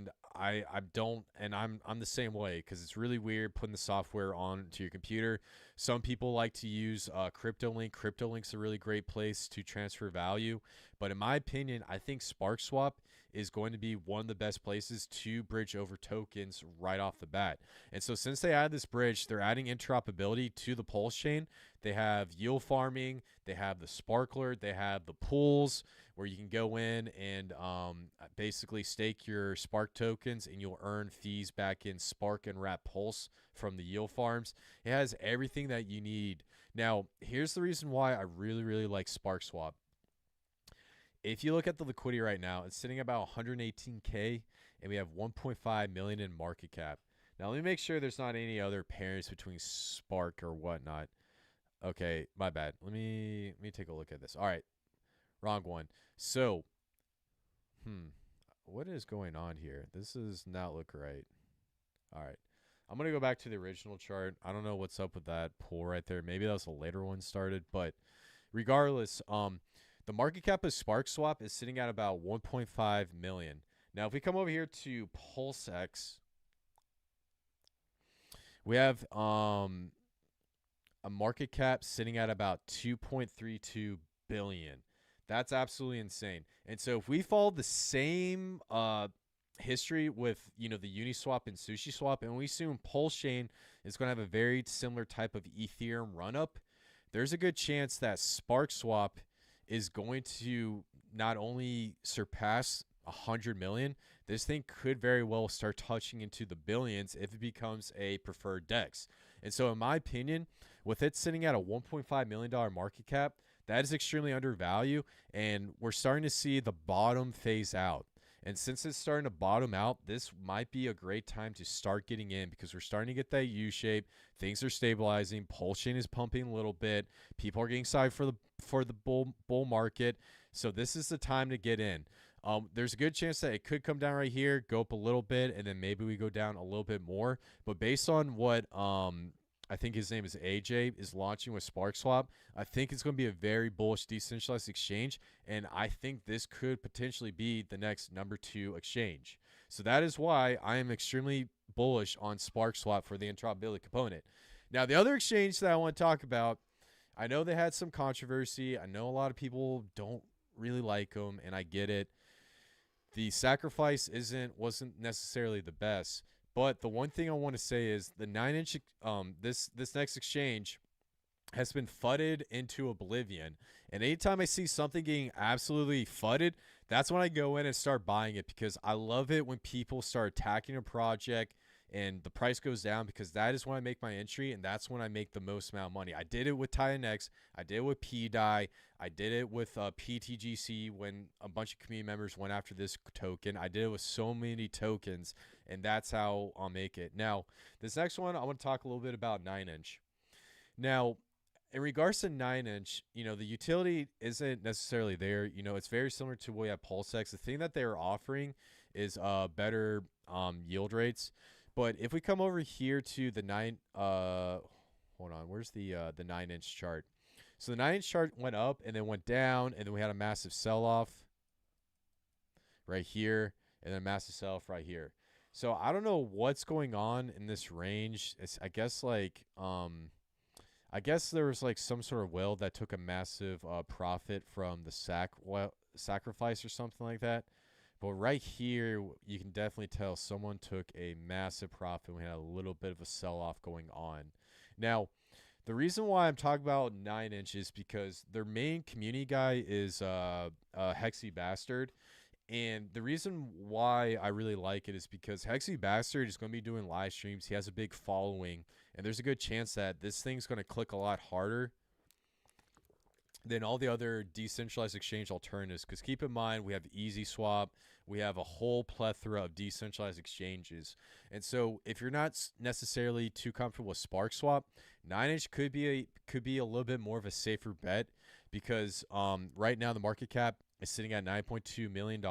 don't, and I'm the same way, because it's really weird putting the software onto your computer. Some people like to use CryptoLink. CryptoLink's a really great place to transfer value. But in my opinion, I think SparkSwap is going to be one of the best places to bridge over tokens right off the bat. And so since they add this bridge, they're adding interoperability to the Pulsechain. They have yield farming, they have the Sparkler, they have the pools where you can go in and basically stake your Spark tokens, and you'll earn fees back in Spark and Wrap Pulse from the yield farms. It has everything that you need. Now, here's the reason why I really, really like SparkSwap. If you look at the liquidity right now, it's sitting about 118K, and we have 1.5 million in market cap. Now, let me make sure there's not any other pairings between Spark or whatnot. Okay, my bad. Let me take a look at this. All right, wrong one. So, what is going on here? This does not look right. All right, I'm going to go back to the original chart. I don't know what's up with that pool right there. Maybe that was a later one started, but regardless, the market cap of SparkSwap is sitting at about 1.5 million. Now, if we come over here to PulseX, we have a market cap sitting at about 2.32 billion. That's absolutely insane. And so if we follow the same history with, the Uniswap and SushiSwap, and we assume Pulsechain is going to have a very similar type of Ethereum run-up, there's a good chance that SparkSwap is going to not only surpass 100 million, this thing could very well start touching into the billions if it becomes a preferred DEX. And so in my opinion, with it sitting at a $1.5 million market cap, that is extremely undervalued, and we're starting to see the bottom phase out. And since it's starting to bottom out, this might be a great time to start getting in, because we're starting to get that U-shape. Things are stabilizing. Pulsechain is pumping a little bit. People are getting excited for the bull market. So this is the time to get in. There's a good chance that it could come down right here, go up a little bit, and then maybe we go down a little bit more. But based on what I think his name is AJ, is launching with SparkSwap, I think it's going to be a very bullish decentralized exchange, and I think this could potentially be the next number 2 exchange. So that is why I am extremely bullish on SparkSwap for the interoperability component. Now, the other exchange that I want to talk about, I know they had some controversy. I know a lot of people don't really like them, and I get it. The sacrifice wasn't necessarily the best. But the one thing I want to say is the 9-inch, this next exchange has been fudded into oblivion. And anytime I see something getting absolutely fudded, that's when I go in and start buying it, because I love it when people start attacking a project and the price goes down, because that is when I make my entry, and that's when I make the most amount of money. I did it with titanX. I did it with PDAI. I did it with PTGC when a bunch of community members went after this token. I did it with so many tokens, and that's how I'll make it. Now, this next one, I want to talk a little bit about 9-inch. Now, in regards to 9-inch, the utility isn't necessarily there. It's very similar to what we have PulseX. The thing that they are offering is better yield rates. But if we come over here to the hold on, where's the 9-inch chart? So the 9-inch chart went up and then went down, and then we had a massive sell-off right here, and then a massive sell-off right here. So I don't know what's going on in this range. I guess there was like some sort of whale that took a massive profit from the sacrifice or something like that. But right here, you can definitely tell someone took a massive profit. We had a little bit of a sell-off going on. Now, the reason why I'm talking about 9-inch is because their main community guy is Hexy Bastard. And the reason why I really like it is because Hexy Bastard is going to be doing live streams. He has a big following, and there's a good chance that this thing's going to click a lot harder than all the other decentralized exchange alternatives. Because keep in mind, we have Easy Swap, we have a whole plethora of decentralized exchanges. And so if you're not necessarily too comfortable with Spark Swap, 9-inch could be a little bit more of a safer bet, because right now the market cap is sitting at $9.2 million.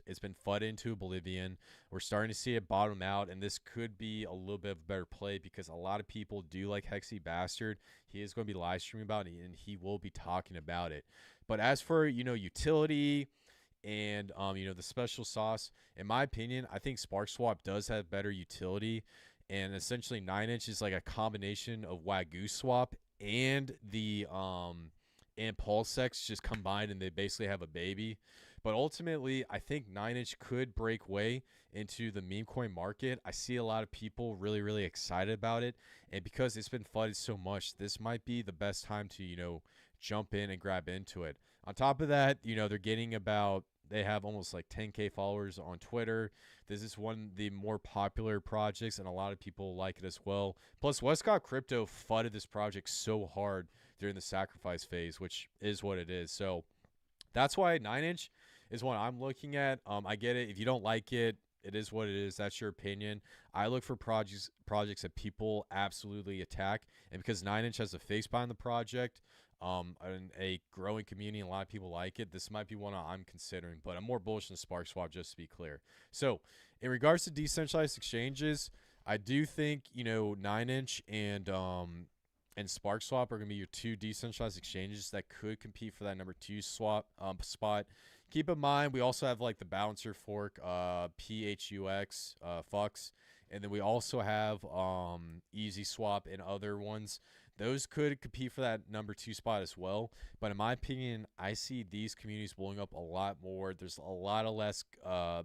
It's been FUD into oblivion. We're starting to see it bottom out, and this could be a little bit of a better play because a lot of people do like Hexy Bastard. He is going to be live streaming about it, and he will be talking about it. But as for, utility and, the special sauce, in my opinion, I think Spark Swap does have better utility, and essentially 9-inch is like a combination of Wagyu Swap and the and PulseX just combined, and they basically have a baby. But ultimately, I think 9-inch could break way into the meme coin market. I see a lot of people really, really excited about it. And because it's been flooded so much, this might be the best time to, jump in and grab into it. On top of that, they have almost like 10K followers on Twitter. This is one of the more popular projects, and a lot of people like it as well. Plus, Westcott Crypto flooded this project so hard during the sacrifice phase, which is what it is. So that's why 9-inch is what I'm looking at. I get it. If you don't like it, it is what it is. That's your opinion. I look for projects that people absolutely attack. And because 9-inch has a face behind the project, and a growing community, and a lot of people like it, this might be one I'm considering. But I'm more bullish than Spark Swap, just to be clear. So in regards to decentralized exchanges, I do think 9-inch and Spark Swap are going to be your two decentralized exchanges that could compete for that number 2 swap spot. Keep in mind, we also have like the balancer fork, PHUX, Fux, and then we also have Easy Swap and other ones. Those could compete for that number 2 spot as well. But in my opinion, I see these communities blowing up a lot more. There's a lot of less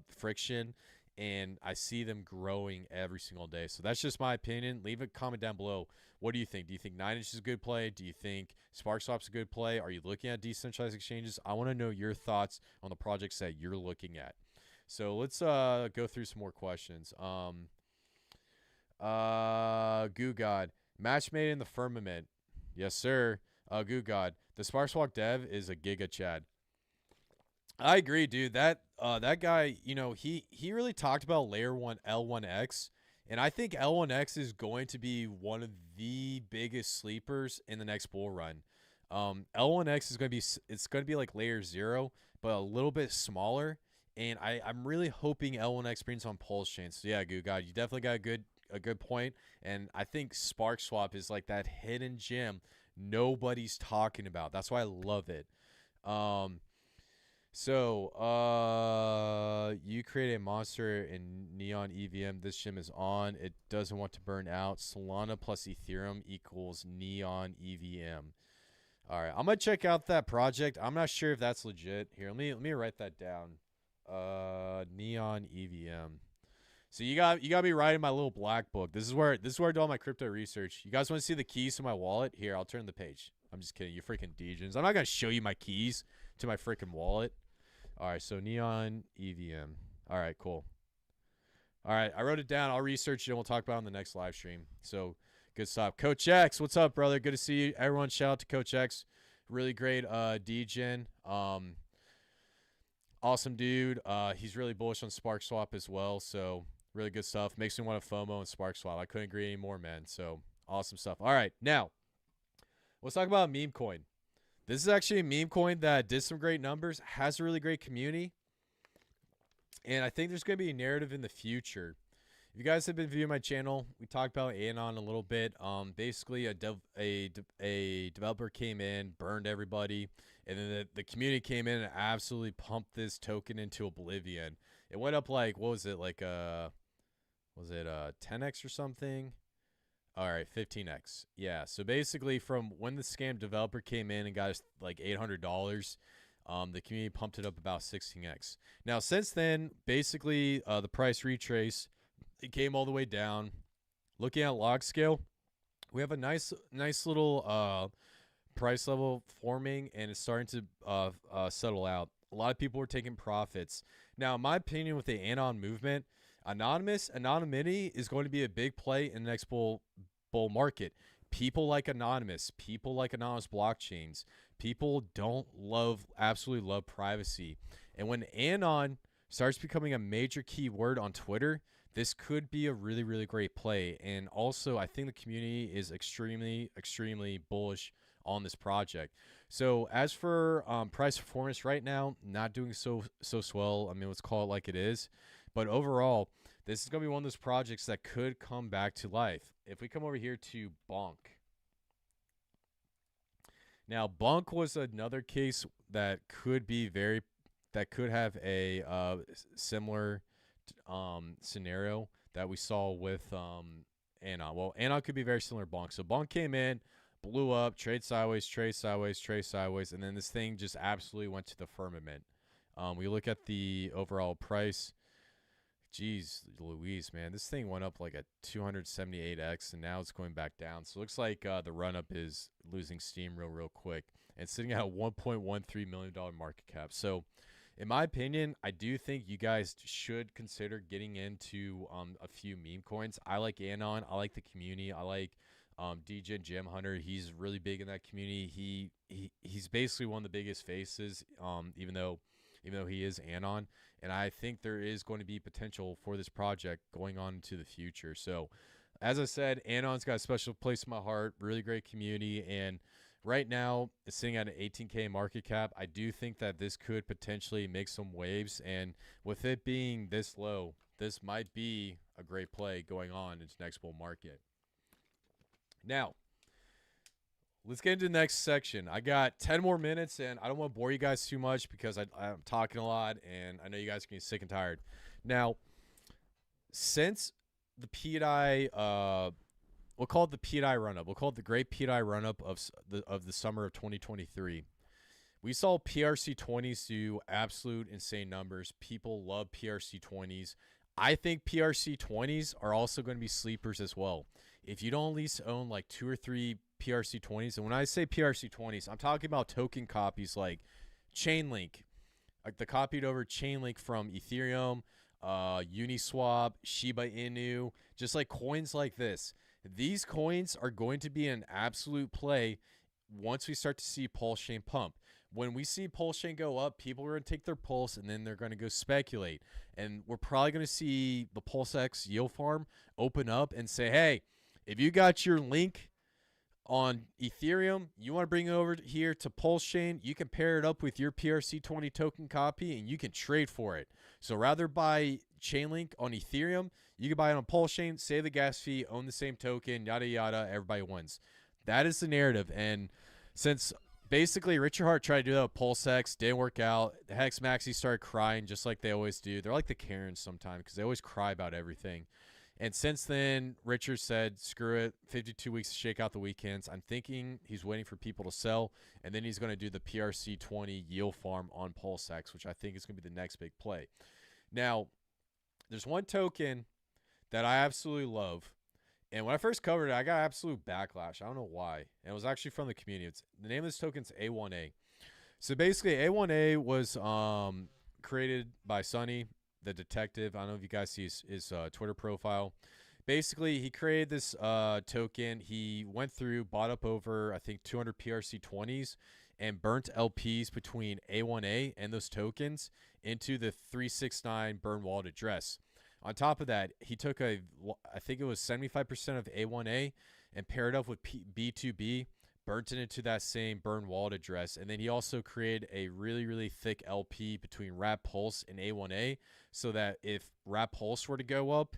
friction, and I see them growing every single day. So that's just my opinion. Leave a comment down below. What do you think? Do you think 9-inch is a good play? Do you think Spark Swap's a good play? Are you looking at decentralized exchanges? I want to know your thoughts on the projects that you're looking at. So let's go through some more questions. Goo God. Match made in the firmament. Yes, sir. Goo God. The Spark Swap dev is a giga chad. I agree, dude. That guy, he really talked about layer 1 L1X, and I think L1X is going to be one of the biggest sleepers in the next bull run. L1X is going to be like layer 0, but a little bit smaller, and I'm really hoping L1X brings on Pulsechain. So yeah, Goo God, you definitely got a good point, and I think Spark Swap is like that hidden gem nobody's talking about. That's why I love it. So, you create a monster in Neon EVM. This gem is on. It doesn't want to burn out. Solana plus Ethereum equals Neon EVM. All right, I'm gonna check out that project. I'm not sure if that's legit. Here, let me write that down. Neon EVM. So you got me writing my little black book. This is where I do all my crypto research. You guys want to see the keys to my wallet? Here, I'll turn the page. I'm just kidding. You freaking degens. I'm not gonna show you my keys to my freaking wallet. All right, so Neon EVM. All right, cool. All right, I wrote it down. I'll research it, and we'll talk about it on the next live stream. So, good stuff. Coach X, what's up, brother? Good to see you. Everyone, shout out to Coach X. Really great degen. Awesome dude. He's really bullish on Spark Swap as well, so really good stuff. Makes me want to FOMO and Spark Swap. I couldn't agree anymore, man. So, awesome stuff. All right, now, Let's talk about meme coin. This is actually a meme coin that did some great numbers, has a really great community, and I think there's going to be a narrative in the future. If you guys have been viewing my channel, we talked about Anon a little bit. Basically, a developer came in, burned everybody, and then the community came in and absolutely pumped this token into oblivion. It went up like, what was it, like was it 10x or something? All right, 15x. Yeah. So basically, from when the scam developer came in and got us like $800, the community pumped it up about 16x. Now, since then, basically, the price retrace, it came all the way down. Looking at log scale, we have a nice little price level forming, and it's starting to settle out. A lot of people are taking profits. Now, in my opinion, with the Anon movement, anonymity is going to be a big play in the next bull market. People like anonymous, people like anonymous blockchains. People absolutely love privacy. And when Anon starts becoming a major keyword on Twitter, this could be a really, really great play. And also, I think the community is extremely, extremely bullish on this project. So as for price performance right now, not doing so swell. I mean, let's call it like it is. But overall, this is going to be one of those projects that could come back to life. If we come over here to Bonk. Now, Bonk was another case that could have a similar scenario that we saw with Anon. Well, Anon could be very similar to Bonk. So Bonk came in, blew up, trade sideways, and then this thing just absolutely went to the firmament. We look at the overall price. Jeez Louise, man, this thing went up like a 278x, and now it's going back down. So it looks like the run-up is losing steam real quick. And it's sitting at a $1.13 million market cap. So in my opinion, I do think you guys should consider getting into a few meme coins. I like Anon. I like the community. I like DJ Gem Hunter. He's really big in that community. He's basically one of the biggest faces, even though he is Anon. And I think there is going to be potential for this project going on into the future. So, as I said, Anon's got a special place in my heart. Really great community. And right now, it's sitting at an 18K market cap. I do think that this could potentially make some waves. And with it being this low, this might be a great play going on into next bull market. Now, let's get into the next section. I got 10 more minutes, and I don't want to bore you guys too much because I'm talking a lot, and I know you guys are getting sick and tired. Now, since the PDI, we'll call it the PDI run-up. We'll call it the great PDI run-up of the summer of 2023. We saw PRC20s do absolute insane numbers. People love PRC20s. I think PRC20s are also going to be sleepers as well. If you don't at least own like 2 or 3 PRC20s, and when I say PRC20s, I'm talking about token copies like Chainlink, like the copied over Chainlink from Ethereum, Uniswap, Shiba Inu, just like coins like this. These coins are going to be an absolute play once we start to see Pulsechain pump. When we see Pulsechain go up, people are going to take their pulse, and then they're going to go speculate. And we're probably going to see the PulseX yield farm open up and say, hey, if you got your link on Ethereum, you want to bring it over here to Pulsechain, you can pair it up with your PRC20 token copy, and you can trade for it. So rather buy Chainlink on Ethereum, you can buy it on Pulsechain, save the gas fee, own the same token, yada, yada, everybody wins. That is the narrative. And since basically Richard Heart tried to do that with PulseX, didn't work out, the Hex Maxi started crying just like they always do. They're like the Karens sometimes because they always cry about everything. And since then, Richard said, screw it, 52 weeks to shake out the weekends. I'm thinking he's waiting for people to sell, and then he's going to do the PRC20 yield farm on PulseX, which I think is going to be the next big play. Now, there's one token that I absolutely love, and when I first covered it, I got absolute backlash. I don't know why, and it was actually from the community. The name of this token is A1A. So basically, A1A was created by Sonny, the detective. I don't know if you guys see his Twitter profile. Basically, he created this token. He went through, bought up over, I think, 200 PRC20s and burnt LPs between A1A and those tokens into the 369 burn wallet address. On top of that, he took I think it was 75% of A1A and paired up with B2B, burnt it into that same burn wallet address. And then he also created a really, really thick LP between Wrap Pulse and A1A so that if Wrap Pulse were to go up,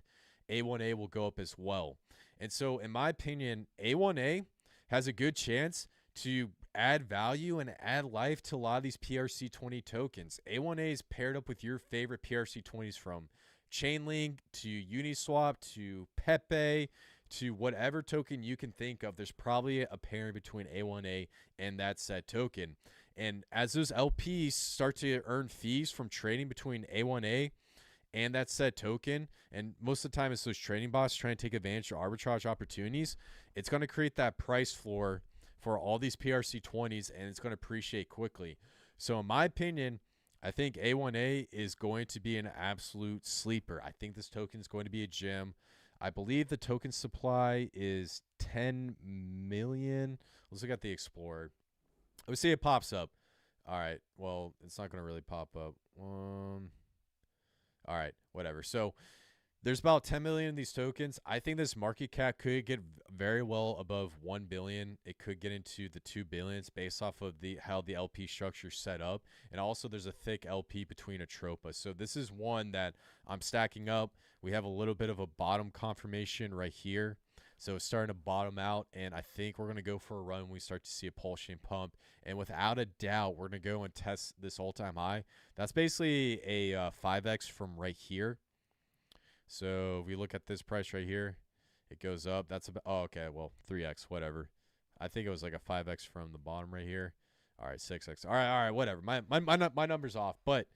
A1A will go up as well. And so, in my opinion, A1A has a good chance to add value and add life to a lot of these PRC20 tokens. A1A is paired up with your favorite PRC20s from Chainlink to Uniswap to Pepe to whatever token you can think of. There's probably a pairing between A1A and that said token. And as those LPs start to earn fees from trading between A1A and that said token, and most of the time it's those trading bots trying to take advantage of arbitrage opportunities, it's going to create that price floor for all these PRC20s, and it's going to appreciate quickly. So in my opinion, I think A1A is going to be an absolute sleeper. I think this token is going to be a gem. I believe the token supply is 10 million. Let's look at the Explorer. Let's see it pops up. All right. Well, it's not going to really pop up. All right. Whatever. So there's about 10 million of these tokens. I think this market cap could get very well above 1 billion. It could get into the 2 billions based off of how the LP structure set up. And also there's a thick LP between Atropa. So this is one that I'm stacking up. We have a little bit of a bottom confirmation right here. So it's starting to bottom out, and I think we're going to go for a run when we start to see a Pulsechain pump. And without a doubt, we're going to go and test this all-time high. That's basically a 5x from right here. So if we look at this price right here, it goes up. That's about, oh, okay, well, 3x, whatever. I think it was like a 5x from the bottom right here. All right, 6x. All right, whatever. My number's off, but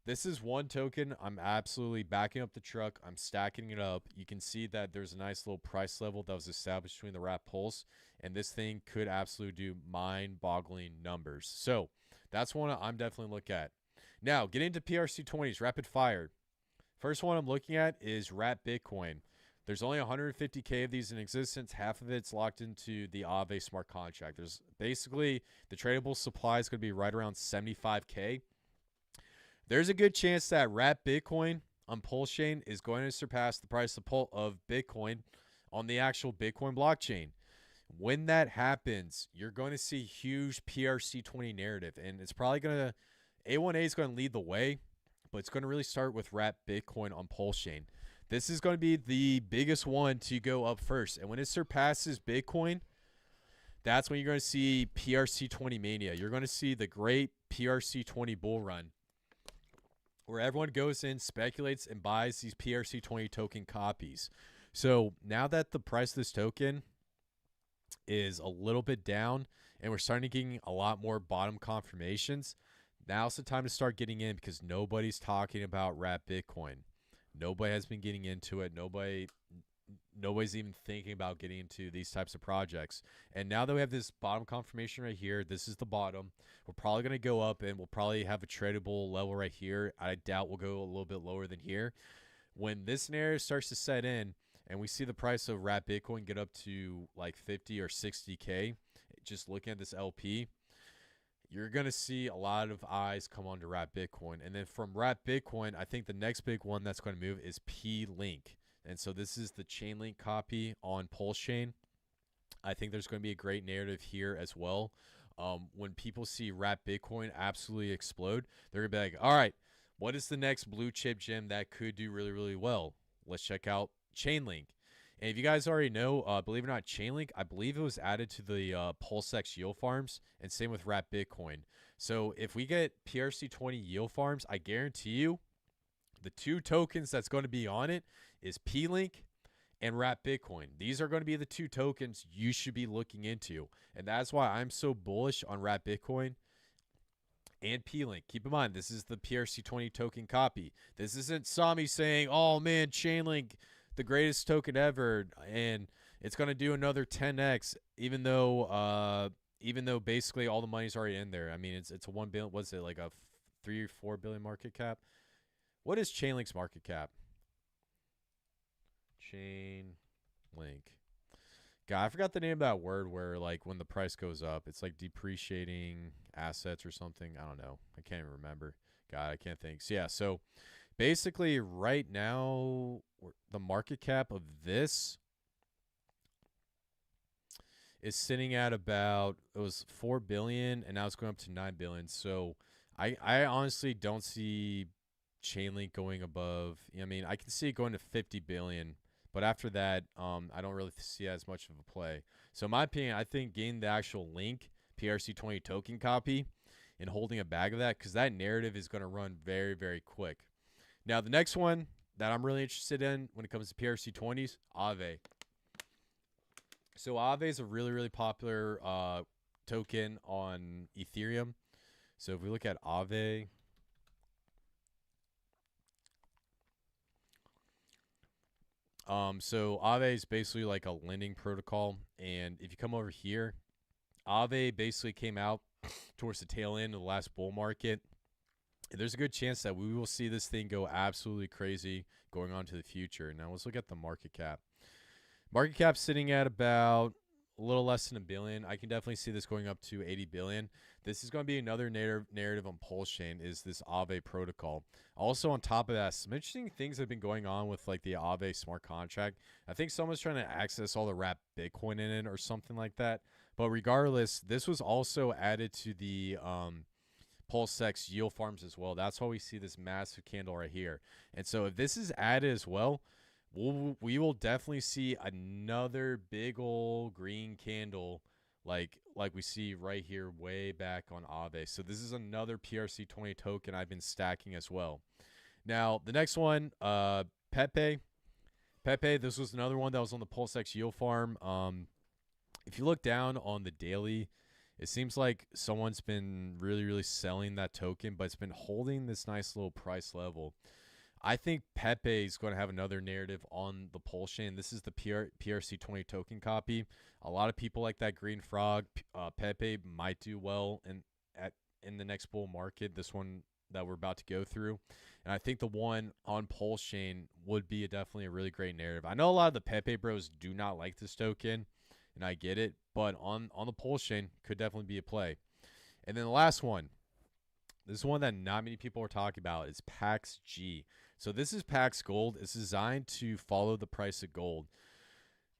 this is one token. I'm absolutely backing up the truck. I'm stacking it up. You can see that there's a nice little price level that was established between the Wrap Pulse, and this thing could absolutely do mind-boggling numbers. So that's one I'm definitely looking at. Now, getting into PRC20s, rapid fire. First one I'm looking at is Wrap Bitcoin. There's only 150K of these in existence. Half of it's locked into the Aave smart contract. There's basically the tradable supply is going to be right around 75K. There's a good chance that Wrap Bitcoin on Pulsechain is going to surpass the price of Bitcoin on the actual Bitcoin blockchain. When that happens, you're going to see huge PRC20 narrative, and it's probably going to A1A is going to lead the way, but it's going to really start with Wrap Bitcoin on Pulsechain. This is going to be the biggest one to go up first, and when it surpasses Bitcoin, that's when you're going to see PRC20 mania. You're going to see the great PRC20 bull run, where everyone goes in, speculates, and buys these PRC20 token copies. So now that the price of this token is a little bit down and we're starting to get a lot more bottom confirmations, now's the time to start getting in because nobody's talking about Wrap Bitcoin. Nobody has been getting into it. Nobody's even thinking about getting into these types of projects. And now that we have this bottom confirmation right here, this is the bottom. We're probably going to go up, and we'll probably have a tradable level right here. I doubt we'll go a little bit lower than here. When this scenario starts to set in and we see the price of Wrap Bitcoin get up to like 50 or 60K, just looking at this LP, you're going to see a lot of eyes come on to Wrap Bitcoin. And then from Wrap Bitcoin, I think the next big one that's going to move is P-Link. And so this is the Chainlink copy on Pulsechain. I think there's going to be a great narrative here as well. When people see Wrap Bitcoin absolutely explode, they're going to be like, all right, what is the next blue chip gem that could do really, really well? Let's check out Chainlink. And if you guys already know, believe it or not, Chainlink, I believe it was added to the PulseX yield farms, and same with Wrap Bitcoin. So if we get PRC20 yield farms, I guarantee you the two tokens that's going to be on it is P-Link and Wrap Bitcoin. These are going to be the two tokens you should be looking into. And that's why I'm so bullish on Wrap Bitcoin and P-Link. Keep in mind, this is the PRC20 token copy. This isn't Sami saying, oh man, Chainlink, the greatest token ever, and it's going to do another 10x, even though basically all the money's already in there. I mean, it's a 1 billion, what's it, like a 3 or 4 billion market cap? What is Chainlink's market cap? Chainlink. God, I forgot the name of that word where, like, when the price goes up, it's like depreciating assets or something. I don't know. I can't even remember. God, I can't think. So, yeah, so basically right now, the market cap of this is sitting at about, it was 4 billion and now it's going up to 9 billion. So I honestly don't see Chainlink going above. I mean, I can see it going to 50 billion, but after that, I don't really see as much of a play. So in my opinion, I think getting the actual link PRC20 token copy and holding a bag of that, because that narrative is going to run very, very quick. Now, the next one that I'm really interested in when it comes to PRC20s, Aave. So Aave is a really, really popular token on Ethereum. So if we look at Aave, so Aave is basically like a lending protocol. And if you come over here, Aave basically came out towards the tail end of the last bull market. And there's a good chance that we will see this thing go absolutely crazy going on to the future. Now let's look at the market cap. Market cap sitting at about a little less than $1 billion. I can definitely see this going up to 80 billion. This is going to be another narrative on Pulsechain, is this Aave protocol. Also on top of that, some interesting things have been going on with like the Aave smart contract. I think someone's trying to access all the wrapped Bitcoin in it or something like that. But regardless, this was also added to the PulseX yield farms as well. That's why we see this massive candle right here. And so if this is added as well, we will definitely see another big old green candle like we see right here way back on Aave. So this is another PRC20 token I've been stacking as well. Now, the next one, Pepe. Pepe, this was another one that was on the PulseX yield farm. If you look down on the daily, it seems like someone's been really, really selling that token, but it's been holding this nice little price level. I think Pepe is going to have another narrative on the Pulsechain. This is the PRC20 token copy. A lot of people like that green frog. Pepe might do well in the next bull market, this one that we're about to go through. And I think the one on Pulsechain would be definitely a really great narrative. I know a lot of the Pepe bros do not like this token, and I get it, but on the Pulsechain could definitely be a play. And then the last one, this is one that not many people are talking about, is Pax G. So this is Pax Gold. It's designed to follow the price of gold.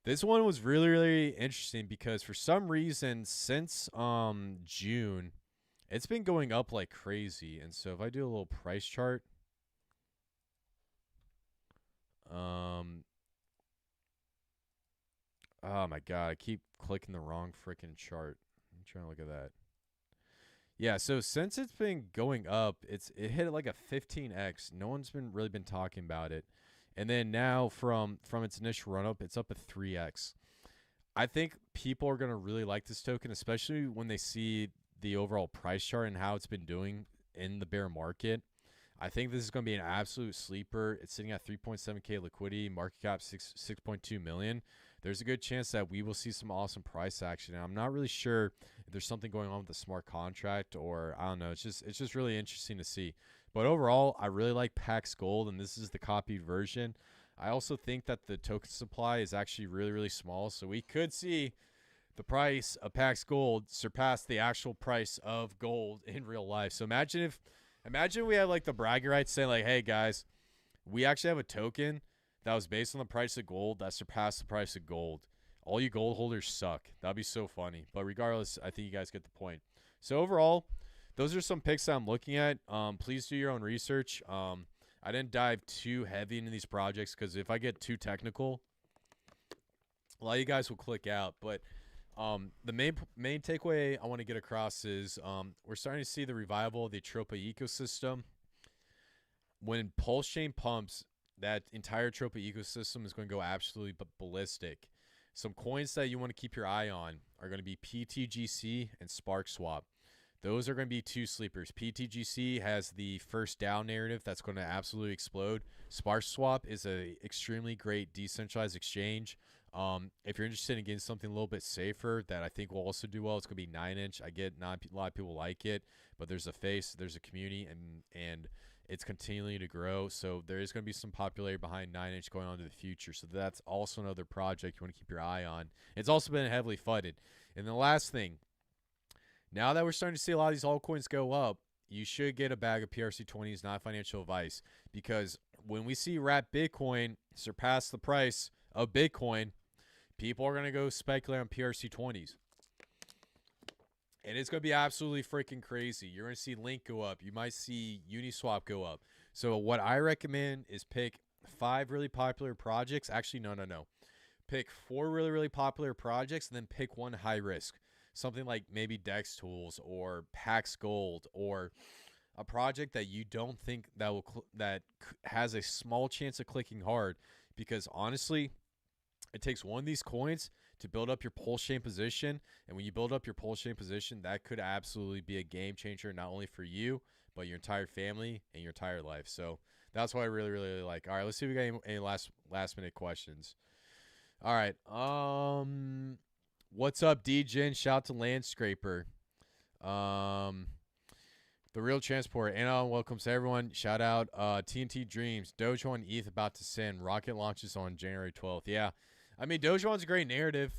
This one was really, really interesting because for some reason since June, it's been going up like crazy. And so if I do a little price chart, oh my God, I keep clicking the wrong freaking chart. I'm trying to look at that. Yeah, so since it's been going up, it hit like a 15x. No one's really been talking about it. And then now from its initial run up, it's up a 3x. I think people are going to really like this token, especially when they see the overall price chart and how it's been doing in the bear market. I think this is going to be an absolute sleeper. It's sitting at 3.7K liquidity, market cap 6.2 million. There's a good chance that we will see some awesome price action. And I'm not really sure if there's something going on with the smart contract, or I don't know. It's just really interesting to see. But overall, I really like Pax Gold, and this is the copied version. I also think that the token supply is actually really, really small. So we could see the price of Pax Gold surpass the actual price of gold in real life. So imagine we had like the bragging rights saying like, hey guys, we actually have a token that was based on the price of gold that surpassed the price of gold. All you gold holders suck. That'd be so funny. But regardless, I think you guys get the point. So overall, those are some picks that I'm looking at. Please do your own research. I didn't dive too heavy into these projects because if I get too technical, a lot of you guys will click out. But the main takeaway I want to get across is we're starting to see the revival of the Atropa ecosystem. When Pulsechain pumps, that entire Atropa ecosystem is going to go absolutely ballistic. Some coins that you want to keep your eye on are going to be PTGC and SparkSwap. Those are going to be two sleepers. PTGC has the first down narrative that's going to absolutely explode. SparkSwap is a extremely great decentralized exchange. If you're interested in getting something a little bit safer that I think will also do well, it's going to be 9-inch. I get not a lot of people like it, but there's a face, there's a community, and it's continuing to grow. So there is going to be some popularity behind 9-inch going on to the future. So that's also another project you want to keep your eye on. It's also been heavily FUDed. And the last thing, now that we're starting to see a lot of these altcoins go up, you should get a bag of PRC20s, not financial advice. Because when we see wrapped Bitcoin surpass the price of Bitcoin, People are going to go speculate on PRC20s. And it's going to be absolutely freaking crazy. You're going to see Link go up. You might see Uniswap go up. So what I recommend is pick 5 really popular projects. Actually, no. Pick 4 really, really popular projects and then pick 1 high risk. Something like maybe Dex Tools or Pax Gold, or a project that you don't think that has a small chance of clicking hard. Because honestly, it takes one of these coins to build up your Pulsechain position, and when you build up your Pulsechain position, that could absolutely be a game changer, not only for you, but your entire family and your entire life. So that's what I really, really, really like. All right, let's see if we got any last minute questions. All right, what's up, DGen? Shout out to Landscraper. The Real Transport. Anna welcomes everyone. Shout out TNT Dreams. Dojo and ETH about to send. Rocket launches on January 12th. Yeah. I mean, Dogecoin's a great narrative.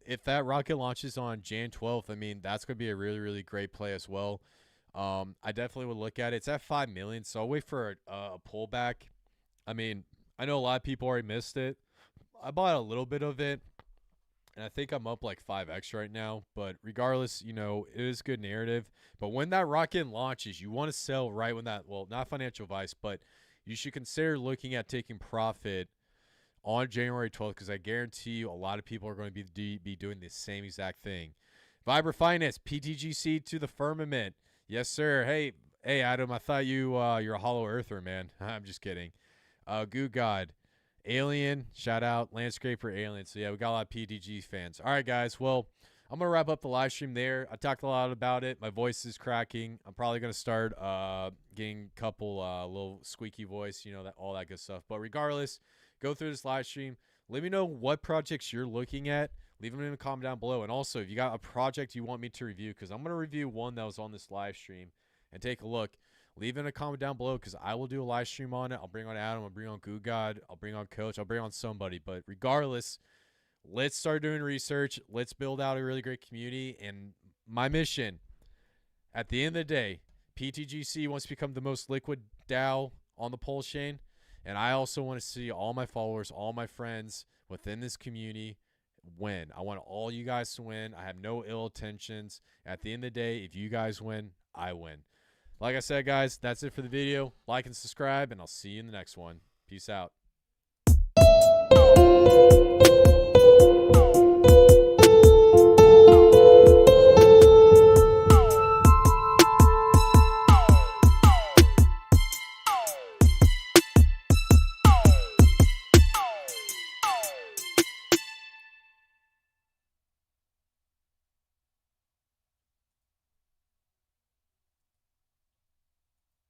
If that rocket launches on Jan 12th, I mean, that's going to be a really, really great play as well. I definitely would look at it. It's at 5 million, so I'll wait for a pullback. I mean, I know a lot of people already missed it. I bought a little bit of it, and I think I'm up like 5x right now. But regardless, you know, it is good narrative. But when that rocket launches, you want to sell right when that, well, not financial advice, but you should consider looking at taking profit on January 12th, because I guarantee you a lot of people are going to be doing the same exact thing. Vibra Finance, PTGC to the firmament. Yes, sir. Hey, Adam, I thought you're a hollow earther, man. I'm just kidding. Goo God. Alien, shout out. Landscraper Alien. So, yeah, we got a lot of PTG fans. All right, guys. Well, I'm going to wrap up the live stream there. I talked a lot about it. My voice is cracking. I'm probably going to start getting a couple little squeaky voice, you know, all that good stuff. But regardless, go through this live stream. Let me know what projects you're looking at. Leave them in a comment down below. And also, if you got a project you want me to review, because I'm going to review one that was on this live stream and take a look, leave in a comment down below, because I will do a live stream on it. I'll bring on Adam. I'll bring on Goo God. I'll bring on Coach. I'll bring on somebody. But regardless, let's start doing research. Let's build out a really great community. And my mission, at the end of the day, PTGC wants to become the most liquid DAO on the Pulsechain. And I also want to see all my followers, all my friends within this community win. I want all you guys to win. I have no ill intentions. At the end of the day, if you guys win, I win. Like I said, guys, that's it for the video. Like and subscribe, and I'll see you in the next one. Peace out.